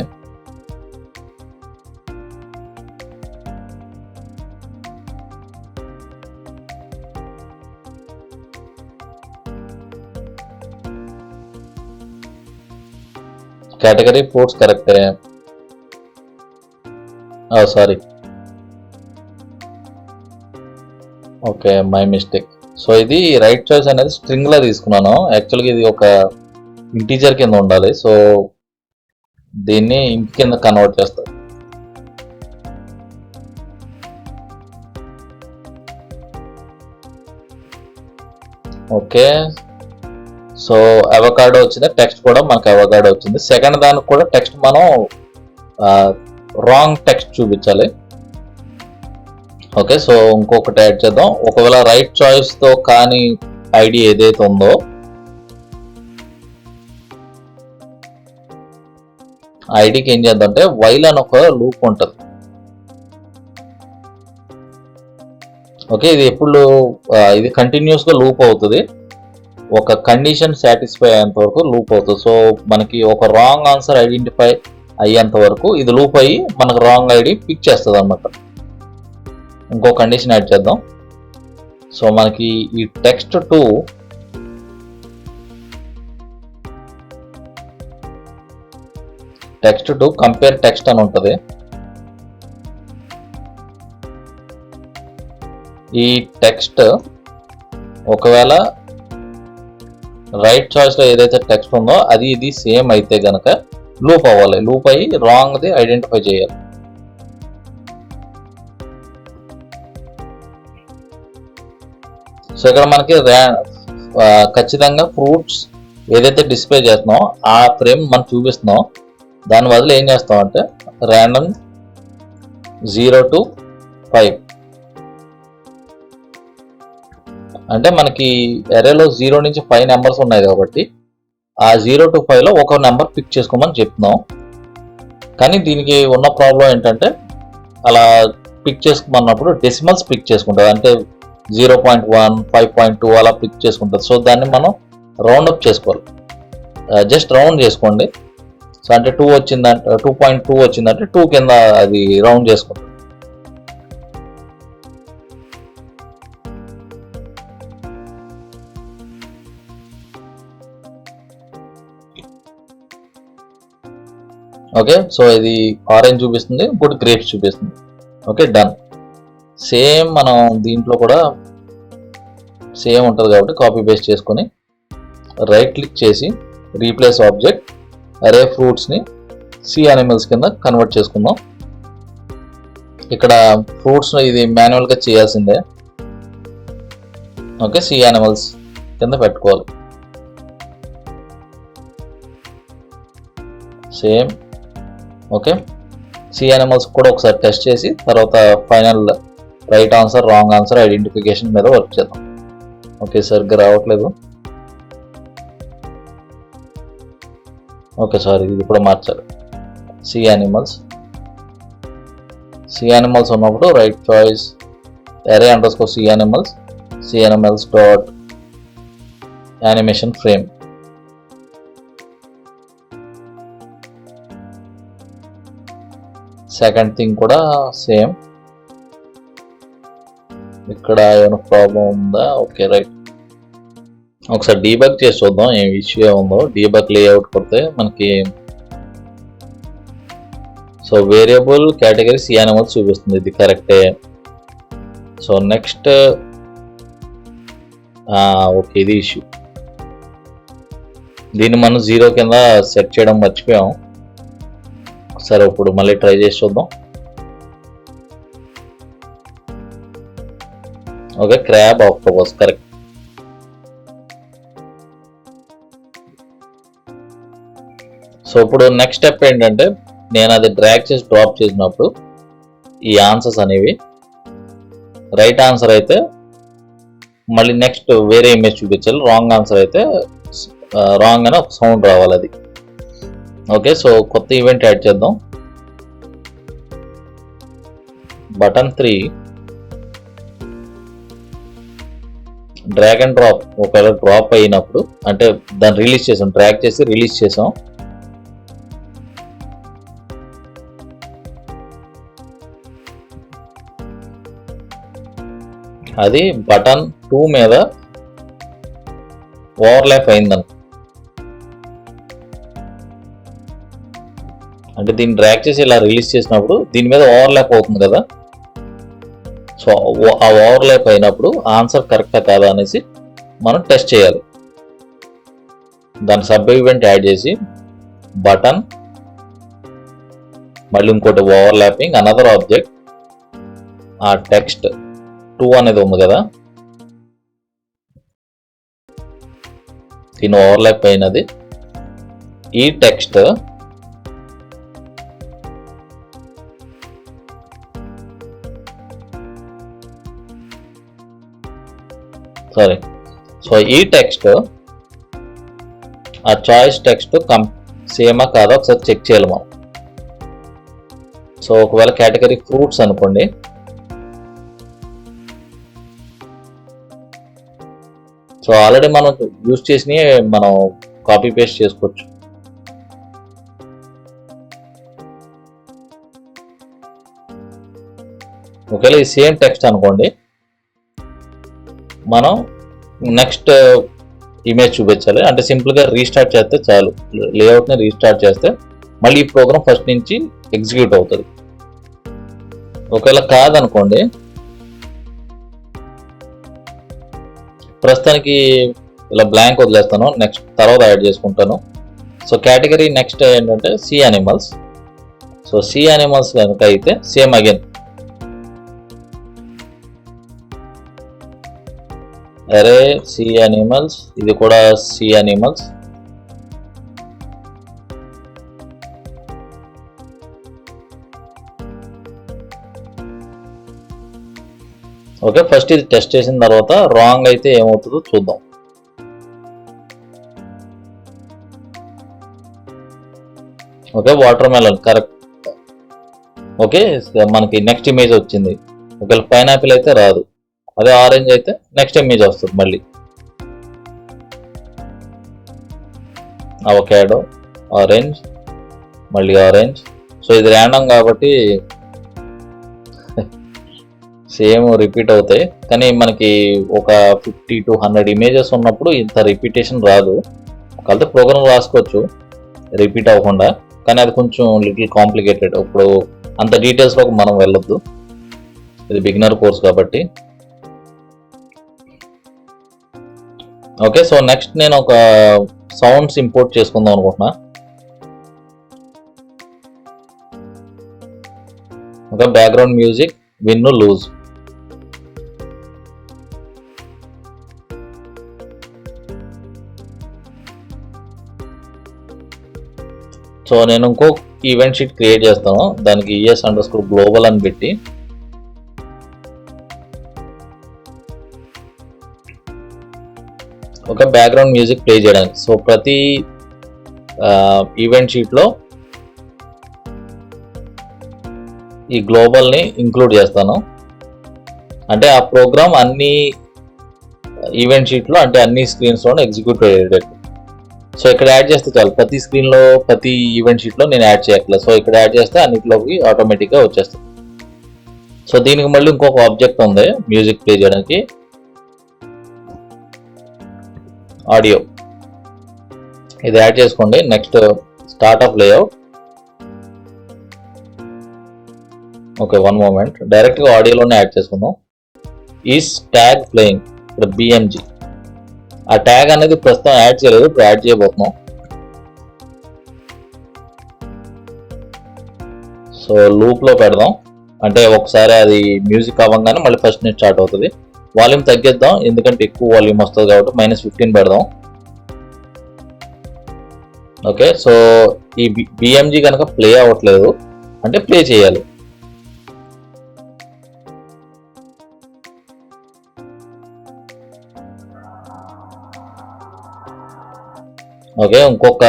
Category fruits కరెక్టే, sorry, okay, my mistake. So ఇది రైట్ చాయిస్ అనేది స్ట్రింగ్ లా తీసుకున్నాను. యాక్చువల్గా ఇది ఒక ఇంటీజర్ కింద ఉండాలి. సో దీన్ని ఇంటి కింద కన్వర్ట్ చేస్తారు. ఓకే, సో అవకాడో వచ్చింది, టెక్స్ట్ కూడా మనకు అవకాడో వచ్చింది. సెకండ్ దానికి కూడా టెక్స్ట్ మనం రాంగ్ టెక్స్ట్ చూపించాలి. ఓకే, సో ఇంకొకటి యాడ్ చేద్దాం. ఒకవేళ రైట్ చాయిస్ తో కానీ ఐడి ఏదైతే ఉందో ఐడికి ఏం చేద్దాం అంటే వైల్ అని ఒక లూప్ ఉంటుంది. ఓకే, ఇది ఎప్పుడు ఇది కంటిన్యూస్ గా లూప్ అవుతుంది, ఒక కండిషన్ సాటిస్ఫై అయ్యేంత వరకు లూప్ అవుతుంది. సో మనకి ఒక రాంగ్ ఆన్సర్ ఐడెంటిఫై అయ్యేంత వరకు ఇది లూప్ అయ్యి మనకు రాంగ్ ఐడి పిక్ చేస్తుంది అన్నమాట. ఇంకో కండిషన్ యాడ్ చేద్దాం. సో మనకి ఈ text to text to compare text అని ఉంటుంది. ఈ టెక్స్ట్ ఒకవేళ రైట్ చాయిస్లో ఏదైతే టెక్స్ట్ ఉందో అది ఇది సేమ్ అయితే కనుక లూప్ అవ్వాలి. లూప్ అయ్యి రాంగ్ది ఐడెంటిఫై చేయాలి. సో ఇక్కడ మనకి ఖచ్చితంగా ఫ్రూట్స్ ఏదైతే డిస్ప్లే చేస్తున్నామో ఆ ఫ్రేమ్ మనం చూపిస్తున్నాం. దాని బదులు ఏం చేస్తాం అంటే ర్యాండమ్ 0 to 5 అంటే మనకి అరేలో 0 నుంచి 5 నెంబర్స్ ఉన్నాయి కాబట్టి ఆ 0 to 5లో ఒక నెంబర్ పిక్ చేసుకోమని చెప్తున్నాం. కానీ దీనికి ఉన్న ప్రాబ్లం ఏంటంటే అలా పిక్ చేసుకోమన్నప్పుడు డెసిమల్స్ పిక్ చేసుకుంటుంది. అంటే 0.1, 5.2 అలా పిక్ చేసుకుంటుంది. సో దాన్ని మనం రౌండ్ అప్ చేసుకోవాలి. జస్ట్ రౌండ్ చేసుకోండి. సో అంటే 2 వచ్చిందంటే 2.2 వచ్చిందంటే 2 కింద అది రౌండ్ చేసుకుంటుంది. ఓకే, సో ఇది ఆరెంజ్ చూపిస్తుంది, ఇంకోటి గ్రేప్స్ చూపిస్తుంది. Okay, done. సేమ్ మనం దీంట్లో కూడా సేమ్ ఉంటుంది కాబట్టి కాపీ పేస్ట్ చేసుకొని రైట్ క్లిక్ చేసి రీప్లేస్ ఆబ్జెక్ట్ అరే ఫ్రూట్స్ని సి యానిమల్స్ కింద కన్వర్ట్ చేసుకుందాం. ఇక్కడ ఫ్రూట్స్ ఇది మాన్యువల్గా చేయాల్సిందే. ఓకే, సి యానిమల్స్ కింద పెట్టుకోవాలి. సేమ్. ఓకే, సి యానిమల్స్ కూడా ఒకసారి టెస్ట్ చేసి తర్వాత final right answer wrong answer identification మీద వర్క్ చేద్దాం. ఓకే, సరిగ్గా రావట్లేదు. ఓకే, సారీ, ఇది కూడా మార్చాలి. సి యానిమల్స్ ఉన్నప్పుడు right choice array underscore sea animals dot animation frame. Second thing కూడా సేమ్. ఇక్కడ ఏమైనా ప్రాబ్లం ఉందా? Okay, right. ఒకసారి డీబగ్ చేసి చూద్దాం ఏం ఇష్యూ ఉందో. డీబగ్ లేఅవుట్ కొడితే మనకి so variable category sea animals చూపిస్తుంది. ఇది కరెక్టే. సో నెక్స్ట్ ఓకే, ఇది ఇష్యూ. దీన్ని మనం 0 కింద సెట్ చేయడం మర్చిపోయాం. సరే, ఇప్పుడు మళ్ళీ ట్రై చేసి చూద్దాం. Okay, crab octopus correct. So ఇప్పుడు నెక్స్ట్ స్టెప్ ఏంటంటే నేను అది డ్రాగ్ చేసి డ్రాప్ చేసినప్పుడు ఈ ఆన్సర్స్ అనేవి రైట్ ఆన్సర్ అయితే మళ్ళీ నెక్స్ట్ వేరే ఇమేజ్ చూపించాలి. రాంగ్ ఆన్సర్ అయితే రాంగ్ అని ఒక సౌండ్ రావాలి అది. ఓకే, సో కొత్త ఈవెంట్ యాడ్ చేద్దాం. Button 3 drag and drop. ఒకవేళ డ్రాప్ అయినప్పుడు అంటే దాన్ని రిలీజ్ చేసాం, డ్రాగ్ చేసి రిలీజ్ చేసాం. అది బటన్ 2 మీద ఓవర్లాప్ అయిందని అంటే దీన్ని డ్రాగ్ చేసి ఇలా రిలీజ్ చేసినప్పుడు దీని మీద ఓవర్లాప్ అవుతుంది కదా. సో ఆ ఓవర్లాప్ అయినప్పుడు ఆన్సర్ కరెక్టా కాదా అనేసి మనం టెస్ట్ చేయాలి. దాని సబ్ ఈవెంట్ యాడ్ చేసి బటన్ మళ్ళీ ఇంకోటి ఓవర్లాపింగ్ అనదర్ ఆబ్జెక్ట్ ఆ టెక్స్ట్ 2 అనేది ఉంది కదా, దీని ఓవర్లాప్ అయినది ఈ టెక్స్ట్ సో ఈ టెక్స్ట్ ఆ చాయిస్ టెక్స్ట్ సేమా కాదా ఒకసారి చెక్ చేయాలి మనం. సో ఒకవేళ కేటగిరీ ఫ్రూట్స్ అనుకోండి, సో ఆల్రెడీ మనం యూజ్ చేసి మనం కాపీ పేస్ట్ చేసుకోవచ్చు. ఒకవేళ ఈ సేమ్ టెక్స్ట్ అనుకోండి, మనం నెక్స్ట్ ఇమేజ్ చూపించాలి. అంటే సింపుల్గా రీస్టార్ట్ చేస్తే చాలు, లేఅవుట్ని రీస్టార్ట్ చేస్తే మళ్ళీ ఈ ప్రోగ్రామ్ ఫస్ట్ నుంచి ఎగ్జిక్యూట్ అవుతుంది. ఒకవేళ కాదనుకోండి, ప్రస్తుతానికి ఇలా బ్లాంక్ వదిలేస్తాను, నెక్స్ట్ తర్వాత యాడ్ చేసుకుంటాను. సో కేటగిరీ నెక్స్ట్ ఏంటంటే sea animals. So sea animals కనుక అయితే same again array sea animals, ఇది కూడా సి యానిమల్స్. ఓకే, ఫస్ట్ ఇది టెస్ట్ చేసిన తర్వాత రాంగ్ అయితే ఏమవుతుందో చూద్దాం. Okay, watermelon correct. Okay, మనకి నెక్స్ట్ ఇమేజ్ వచ్చింది. ఒకవేళ పైనాపిల్ అయితే రాదు, అదే ఆరెంజ్ అయితే నెక్స్ట్ ఇమేజ్ వస్తుంది మళ్ళీ. అవకాడో, ఆరెంజ్, మళ్ళీ ఆరెంజ్. సో ఇది ర్యాండమ్ కాబట్టి సేమ్ రిపీట్ అవుతాయి, కానీ మనకి ఒక 50 to 100 ఇమేజెస్ ఉన్నప్పుడు ఇంత రిపీటేషన్ రాదు. కాకపోతే ప్రోగ్రామ్ రాసుకోవచ్చు రిపీట్ అవ్వకుండా, కానీ అది కొంచెం లిటిల్ కాంప్లికేటెడ్. ఇప్పుడు అంత డీటెయిల్స్లోకి మనం వెళ్ళొద్దు, ఇది బిగినర్ కోర్స్ కాబట్టి. ఓకే, సో నెక్స్ట్ నేను ఒక సౌండ్స్ ఇంపోర్ట్ చేసుకుందాం అనుకుంటున్నా. ఒక background music, win lose. So నేను ఇంకో ఈవెంట్ షీట్ క్రియేట్ చేస్తాను, దానికి ES_global అని పెట్టి ఒక బ్యాక్గ్రౌండ్ మ్యూజిక్ ప్లే చేయడానికి. సో ప్రతి ఈవెంట్ షీట్లో ఈ గ్లోబల్ని ఇంక్లూడ్ చేస్తాను, అంటే ఆ ప్రోగ్రామ్ అన్ని ఈవెంట్ షీట్లో అంటే అన్ని స్క్రీన్స్లో ఎగ్జిక్యూట్ అయ్యేటట్టు. సో ఇక్కడ యాడ్ చేస్తే చాలు, ప్రతి స్క్రీన్లో ప్రతి ఈవెంట్ షీట్లో నేను యాడ్ చేయట్లేదు. సో ఇక్కడ యాడ్ చేస్తే అన్నిటిలోకి ఆటోమేటిక్గా వచ్చేస్తుంది. సో దీనికి మళ్ళీ ఇంకొక ఆబ్జెక్ట్ ఉంది మ్యూజిక్ ప్లే చేయడానికి, ఆడియో. ఇది యాడ్ చేసుకోండి. Next start of layout. Okay, one moment, డైరెక్ట్గా ఆడియోలోనే యాడ్ చేసుకుందాం. ఈస్ ట్యాగ్ ప్లేయింగ్, ఇక్కడ BMG. ఆ ట్యాగ్ అనేది ప్రస్తుతం యాడ్ చేయలేదు, ఇప్పుడు యాడ్ చేయబోతున్నాం. సో లూప్లో పెడదాం, అంటే ఒకసారి అది మ్యూజిక్ అవ్వగానే మళ్ళీ ఫస్ట్ నుంచి స్టార్ట్ అవుతుంది. వాల్యూమ్ తగ్గిద్దాం, ఎందుకంటే ఎక్కువ వాల్యూమ్ వస్తుంది కాబట్టి -15 పెడదాం. ఓకే, సో ఈ BMG కనుక ప్లే అవ్వట్లేదు అంటే ప్లే చేయాలి. ఓకే, ఇంకొక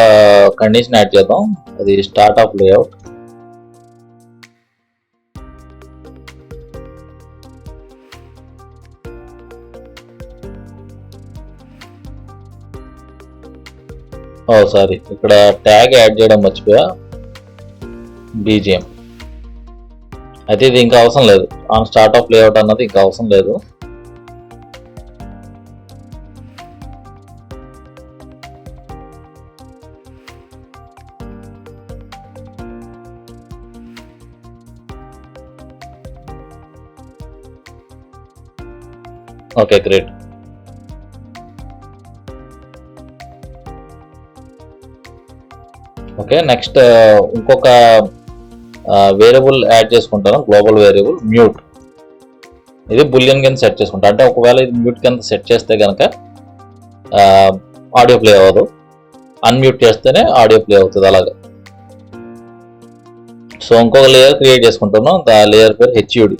కండిషన్ యాడ్ చేద్దాం, అది స్టార్ట్ ఆఫ్ లేఅవుట్. సారీ, ఇక్కడ ట్యాగ్ యాడ్ చేయడం మర్చిపోయా, BGM. అయితే ఇది ఇంకా అవసరం లేదు, ఆన్ స్టార్ట్ ఆఫ్ లేఅవుట్ అన్నది ఇంకా అవసరం లేదు. Okay, great. ఓకే, నెక్స్ట్ ఇంకొక వేరియబుల్ యాడ్ చేసుకుంటాను, గ్లోబల్ వేరియబుల్ మ్యూట్. ఇది బులియన్ కింద సెట్ చేసుకుంటా, అంటే ఒకవేళ ఇది మ్యూట్ కింద సెట్ చేస్తే కనుక ఆడియో ప్లే అవ్వదు, అన్మ్యూట్ చేస్తేనే ఆడియో ప్లే అవుతుంది అలాగా. సో ఇంకొక లేయర్ క్రియేట్ చేసుకుంటాను, ఆ లేయర్ పేరు HUD.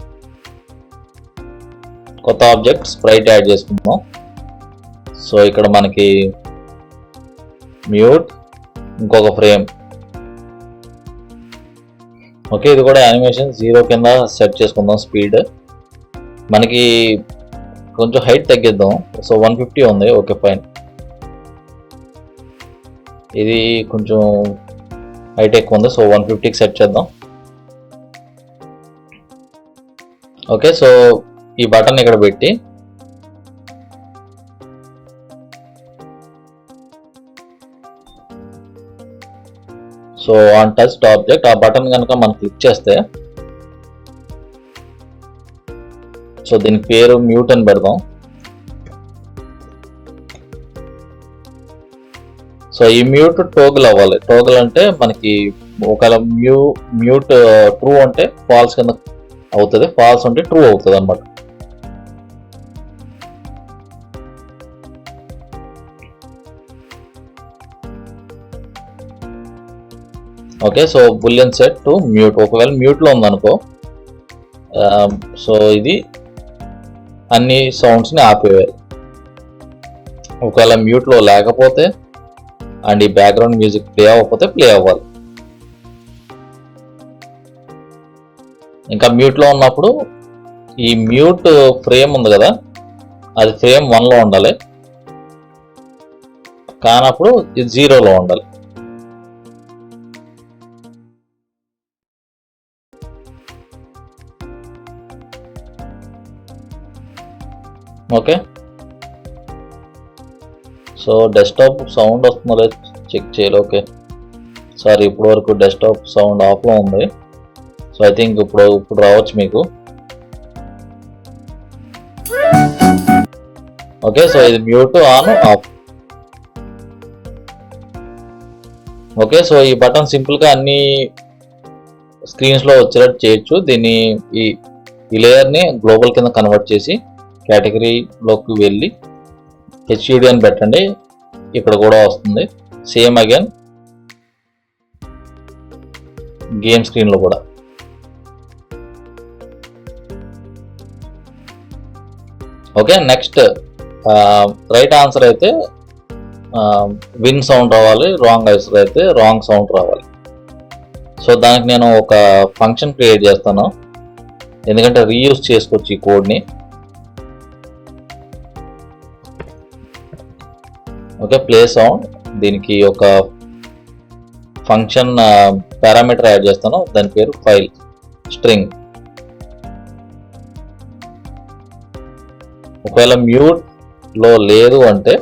కొత్త ఆబ్జెక్ట్ స్ప్రైట్ యాడ్ చేసుకుందాం. సో ఇక్కడ మనకి మ్యూట్, ఇంకొక ఫ్రేమ్. ఓకే, ఇది కూడా యానిమేషన్ 0 కింద సెట్ చేసుకుందాం. స్పీడ్ మనకి కొంచెం హైట్ తగ్గిద్దాం, సో 150 ఉంది. Okay, fine. ఇది కొంచెం హైట్ ఎక్కువ ఉంది, సో 150కి సెట్ చేద్దాం. ఓకే, సో ఈ బటన్ ఇక్కడ పెట్టి సో ఆన్ టచ్ ఆబ్జెక్ట్, ఆ బటన్ కనుక మనం క్లిక్ చేస్తే, సో దీని పేరు మ్యూట్ అని పెడదాం. సో ఈ మ్యూట్ టోగుల్ అవ్వాలి. టోగుల్ అంటే మనకి ఒకవేళ మ్యూట్ ట్రూ అంటే ఫాల్స్ కింద అవుతుంది, ఫాల్స్ అంటే ట్రూ అవుతుంది అనమాట. Okay, so boolean set to mute. ఒకవేళ మ్యూట్లో ఉందనుకో, సో ఇది అన్ని సౌండ్స్ని ఆపేయాలి. ఒకవేళ మ్యూట్లో లేకపోతే అండ్ ఈ బ్యాక్గ్రౌండ్ మ్యూజిక్ ప్లే అవ్వకపోతే ప్లే అవ్వాలి. ఇంకా మ్యూట్లో ఉన్నప్పుడు ఈ మ్యూట్ ఫ్రేమ్ ఉంది కదా, అది ఫ్రేమ్ 1లో ఉండాలి, కానప్పుడు ఇది 0లో ఉండాలి. ఓకే, సో డెస్క్టాప్ సౌండ్ వస్తుందో లేదు చెక్ చేయాలి. ఓకే, సారీ, ఇప్పుడు వరకు డెస్క్టాప్ సౌండ్ ఆఫ్లో ఉంది. సో ఐ థింక్ ఇప్పుడు రావచ్చు మీకు. ఓకే, సో ఇది mute on off. Okay, so ఈ బటన్ సింపుల్గా అన్ని స్క్రీన్స్లో వచ్చేటట్టు చేయొచ్చు. దీన్ని ఈ లేయర్ని గ్లోబల్ కింద కన్వర్ట్ చేసి కేటగిరీలోకి వెళ్ళి హెచ్యూడి అని పెట్టండి, ఇక్కడ కూడా వస్తుంది. సేమ్ అగైన్ గేమ్ స్క్రీన్లో కూడా. ఓకే, నెక్స్ట్ రైట్ ఆన్సర్ అయితే విన్ సౌండ్ రావాలి, రాంగ్ ఆన్సర్ అయితే రాంగ్ సౌండ్ రావాలి. సో దానికి నేను ఒక ఫంక్షన్ క్రియేట్ చేస్తాను, ఎందుకంటే రీయూజ్ చేసుకోవచ్చు ఈ కోడ్ని. ఓకే, ప్లే సౌండ్, దీనికి ఒక ఫంక్షన్ పారామీటర్ యాడ్ చేస్తాను, దాని పేరు ఫైల్ స్ట్రింగ్. ఒకవేళ మ్యూట్లో లేదు అంటే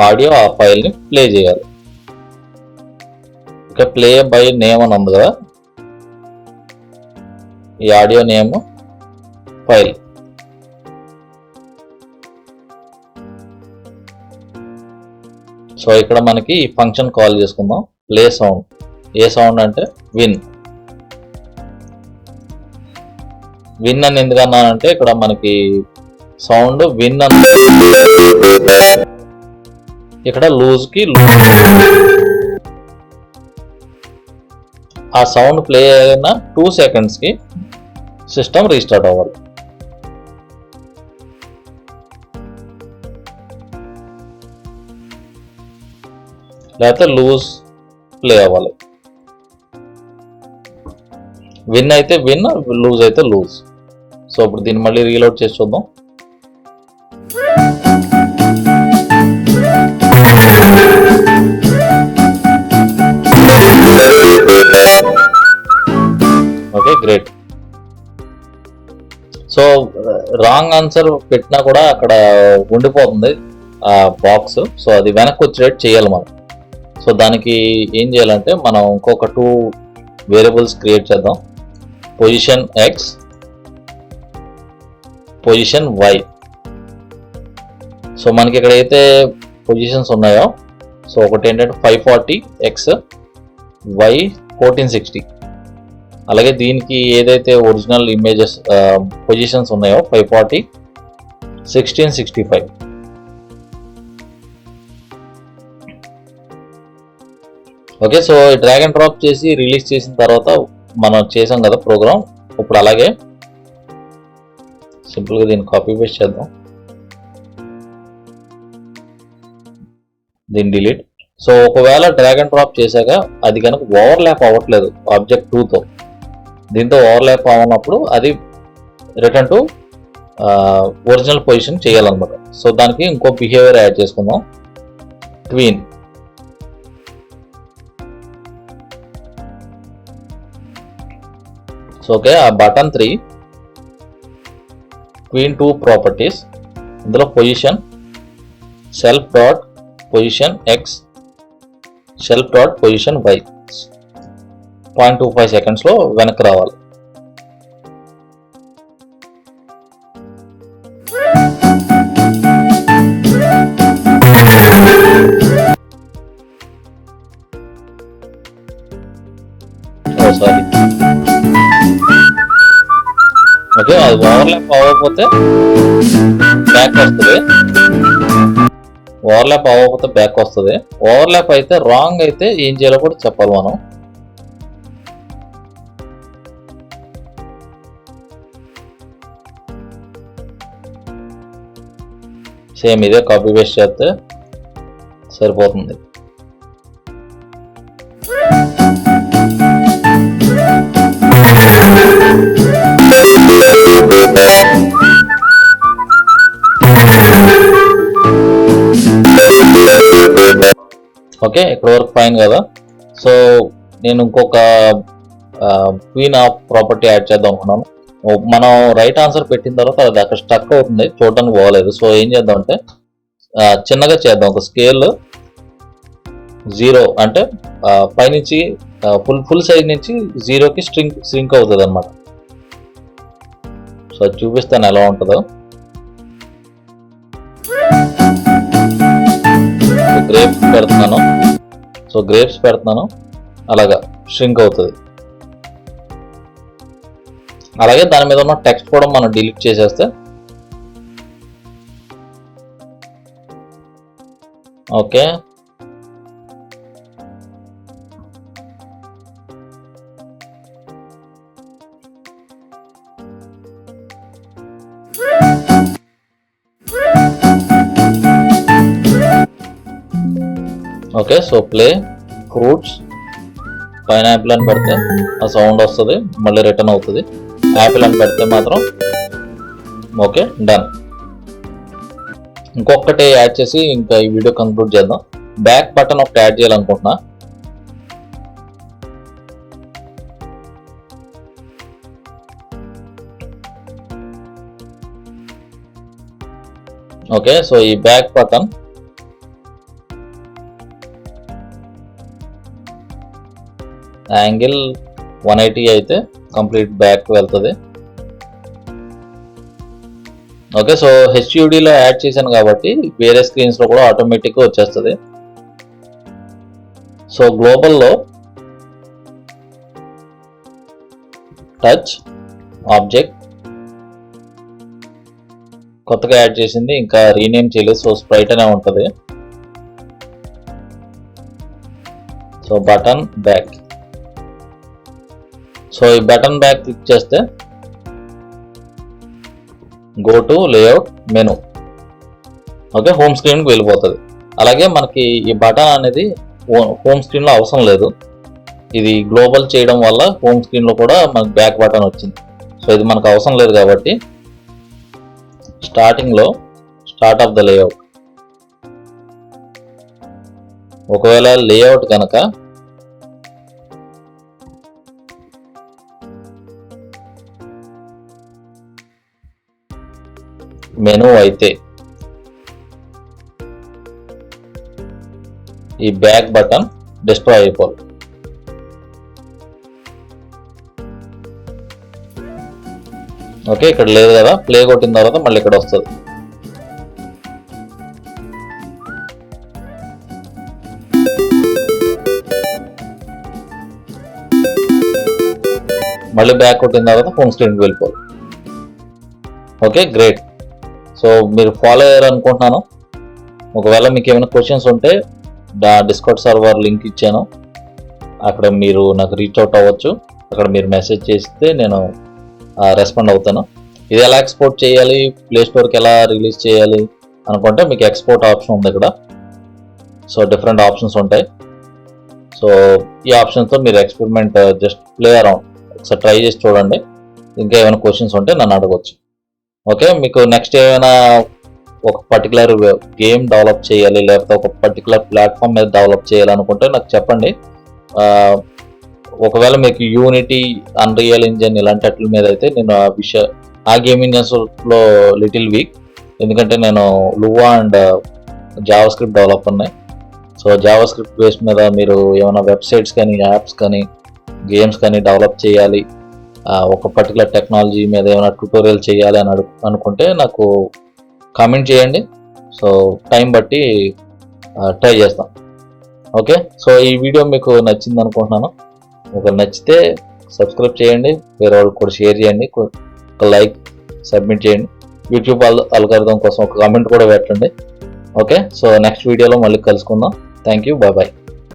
ఆడియో ఆ ఫైల్ని ప్లే చేయాలి. ఓకే, ప్లే బై నేమ్ అని ఉంది కదా, ఈ ఆడియో నేమ్ ఫైల్. సో ఇక్కడ మనకి ఈ ఫంక్షన్ కాల్ చేసుకుందాం. ప్లే సౌండ్, ఏ సౌండ్ అంటే విన్. విన్ అని ఎందుకు అన్నానంటే ఇక్కడ మనకి సౌండ్ విన్ అని, ఇక్కడ లూజ్ కి ఆ సౌండ్ ప్లే అయిన 2 seconds కి సిస్టమ్ రీస్టార్ట్ అవ్వాలి. లేకపోతే లూజ్ ప్లే అవ్వాలి. విన్ అయితే విన్, లూజ్ అయితే లూజ్. సో ఇప్పుడు దీన్ని మళ్ళీ రీలోడ్ చేసి చూద్దాం. Okay, great. So wrong answer పెట్టినా కూడా అక్కడ ఉండిపోతుంది ఆ బాక్స్. సో అది వెనక్కి వచ్చేటట్టు చేయాలి మనం. సో దానికి ఏం చేయాలంటే మనం ఇంకొక 2 వేరియబుల్స్ క్రియేట్ చేద్దాం. Position X, position Y. So మనకి ఇక్కడ అయితే పొజిషన్స్ ఉన్నాయో, సో ఒకటి ఏంటంటే 540 ఎక్స్, వై 1460. అలాగే దీనికి ఏదైతే ఒరిజినల్ ఇమేజెస్ పొజిషన్స్ ఉన్నాయో 540, 1665. Okay, so drag and drop చేసి రిలీజ్ చేసిన తర్వాత మనం చేసాం కదా ప్రోగ్రామ్. ఇప్పుడు అలాగే సింపుల్గా దీన్ని కాపీ పేస్ట్ చేద్దాం, దీన్ని డిలీట్. సో ఒకవేళ డ్రాగ్ అండ్ డ్రాప్ చేశాక అది కనుక ఓవర్లాప్ అవ్వట్లేదు ఆబ్జెక్ట్ 2తో, దీంతో ఓవర్లాప్ అవ్వనప్పుడు అది రిటర్న్ టు ఒరిజినల్ పొజిషన్ చేయాలన్నమాట. సో దానికి ఇంకో బిహేవియర్ యాడ్ చేసుకుందాం, ట్వీన్. సో ఓకే, ఆ బటన్ 3 ట్వీన్ 2 ప్రాపర్టీస్, ఇందులో position self dot position X shelf dot position y 0.25 సెకండ్స్లో వెనక్కి రావాలి. సారీ, ఓకే, అది ఓవర్లాప్ అవ్వకపోతే బ్యాక్ వస్తుంది. ఓవర్లాప్ అయితే రాంగ్ అయితే ఏం చేయాలో కూడా చెప్పాలి మనం. సేమ్ ఇదే కాపీ పేస్ట్ చేస్తే సరిపోతుంది. ఓకే, ఇక్కడ వరకు ఫైన్ కదా. సో నేను ఇంకొక క్వీన్ ఆఫ్ ప్రాపర్టీ యాడ్ చేద్దాం అనుకున్నాను. మనం రైట్ ఆన్సర్ పెట్టిన తర్వాత అది అక్కడ స్టక్ అవుతుంది, చూడడానికి బాగోలేదు. సో ఏం చేద్దాం అంటే చిన్నగా చేద్దాం. ఒక స్కేల్ 0 అంటే పైనుంచి ఫుల్ సైజ్ నుంచి 0కి శ్రింక్ అవుతుంది అనమాట. సో అది చూపిస్తాను ఎలా ఉంటుందో. గ్రేప్స్ పెడుతున్నాను, అలాగా ష్రింక్ అవుతుంది. అలాగే దాని మీద ఉన్న టెక్స్ట్ కూడా మనం డిలీట్ చేసేస్తే okay. Okay, so play fruits pineapple అని పెడితే ఆ సౌండ్ వస్తుంది, మళ్ళీ రిటర్న్ అవుతుంది. యాపిల్ అని పెడితే మాత్రం ఓకే, డన్. ఇంకొకటి యాడ్ చేసి ఇంకా ఈ వీడియో కంక్లూడ్ చేద్దాం. బ్యాక్ బటన్ ఒకటి యాడ్ చేయాలనుకుంటున్నా. ఓకే, సో ఈ బ్యాక్ బటన్ యాంగిల్ 180 అయితే కంప్లీట్ బ్యాక్ వెళ్తుంది. ఓకే, సో హెచ్యూడిలో యాడ్ చేశాను కాబట్టి వేరే స్క్రీన్స్లో కూడా ఆటోమేటిక్గా వచ్చేస్తుంది. సో గ్లోబల్లో టచ్ ఆబ్జెక్ట్ కొత్తగా యాడ్ చేసింది, ఇంకా రీనేమ్ చేయలేదు. సో స్ప్రైట్ అనే ఉంటుంది. So button back. సో ఈ బటన్ బ్యాక్ క్లిక్ చేస్తే go to layout menu. Okay, home స్క్రీన్కి వెళ్ళిపోతుంది. అలాగే మనకి ఈ బటన్ అనేది హోమ్ స్క్రీన్లో అవసరం లేదు. ఇది గ్లోబల్ చేయడం వల్ల హోమ్ స్క్రీన్లో కూడా మనకు బ్యాక్ బటన్ వచ్చింది. సో ఇది మనకు అవసరం లేదు కాబట్టి స్టార్టింగ్లో స్టార్ట్ ఆఫ్ ద లేఅవుట్. ఒకవేళ లేఅవుట్ కనుక మెను అయితే ఈ బ్యాక్ బటన్ డిస్ట్రాయ్ అయిపోవాలి. ఓకే, ఇక్కడ లేదు కదా, ప్లే కొట్టిన తర్వాత మళ్ళీ ఇక్కడ వస్తుంది. మళ్ళీ బ్యాక్ కొట్టిన తర్వాత హోమ్ స్క్రీన్కి వెళ్ళిపోవాలి. Okay, great. సో మీరు ఫాలో అయ్యారు అనుకుంటున్నాను. ఒకవేళ మీకు ఏమైనా క్వశ్చన్స్ ఉంటే డిస్కౌట్ సర్వర్ లింక్ ఇచ్చాను, అక్కడ మీరు నాకు రీచ్ అవుట్ అవ్వచ్చు. అక్కడ మీరు మెసేజ్ చేస్తే నేను రెస్పాండ్ అవుతాను. ఇది ఎలా ఎక్స్పోర్ట్ చేయాలి, ప్లే స్టోర్కి ఎలా రిలీజ్ చేయాలి అనుకుంటే మీకు ఎక్స్పోర్ట్ ఆప్షన్ ఉంది ఇక్కడ. సో డిఫరెంట్ ఆప్షన్స్ ఉంటాయి. సో ఈ ఆప్షన్స్తో మీరు ఎక్స్పెరిమెంట్ జస్ట్ ప్లే అరౌండ్ ఒకసారి ట్రై చేసి చూడండి. ఇంకా ఏమైనా క్వశ్చన్స్ ఉంటే నన్ను అడగవచ్చు. ఓకే, మీకు నెక్స్ట్ ఏమైనా ఒక పర్టికులర్ గేమ్ డెవలప్ చేయాలి, లేకపోతే ఒక పర్టికులర్ ప్లాట్ఫామ్ మీద డెవలప్ చేయాలనుకుంటే నాకు చెప్పండి. ఒకవేళ మీకు యూనిటీ, అన్రియల్ ఇంజిన్ ఇలాంటి వాటి మీద అయితే నేను ఆ గేమ్ ఇంజిన్స్లో లిటిల్ వీక్, ఎందుకంటే నేను లువా అండ్ జావా స్క్రిప్ట్ డెవలపర్ని. సో జావా స్క్రిప్ట్ బేస్ మీద మీరు ఏమైనా వెబ్సైట్స్ కానీ యాప్స్ కానీ గేమ్స్ కానీ డెవలప్ చేయాలి, ఒక పర్టికులర్ టెక్నాలజీ మీద ఏమైనా ట్యూటోరియల్ చేయాలి అని అనుకుంటే నాకు కామెంట్ చేయండి. సో టైం బట్టి ట్రై చేస్తాం. ఓకే, సో ఈ వీడియో మీకు నచ్చింది అనుకుంటున్నాను. మీకు నచ్చితే సబ్స్క్రైబ్ చేయండి, వేరే వాళ్ళకి కూడా షేర్ చేయండి, ఒక లైక్ సబ్మిట్ చేయండి. యూట్యూబ్ అల్గారిథం కోసం ఒక కామెంట్ కూడా పెట్టండి. ఓకే, సో నెక్స్ట్ వీడియోలో మళ్ళీ కలుసుకుందాం. Thank you, bye bye.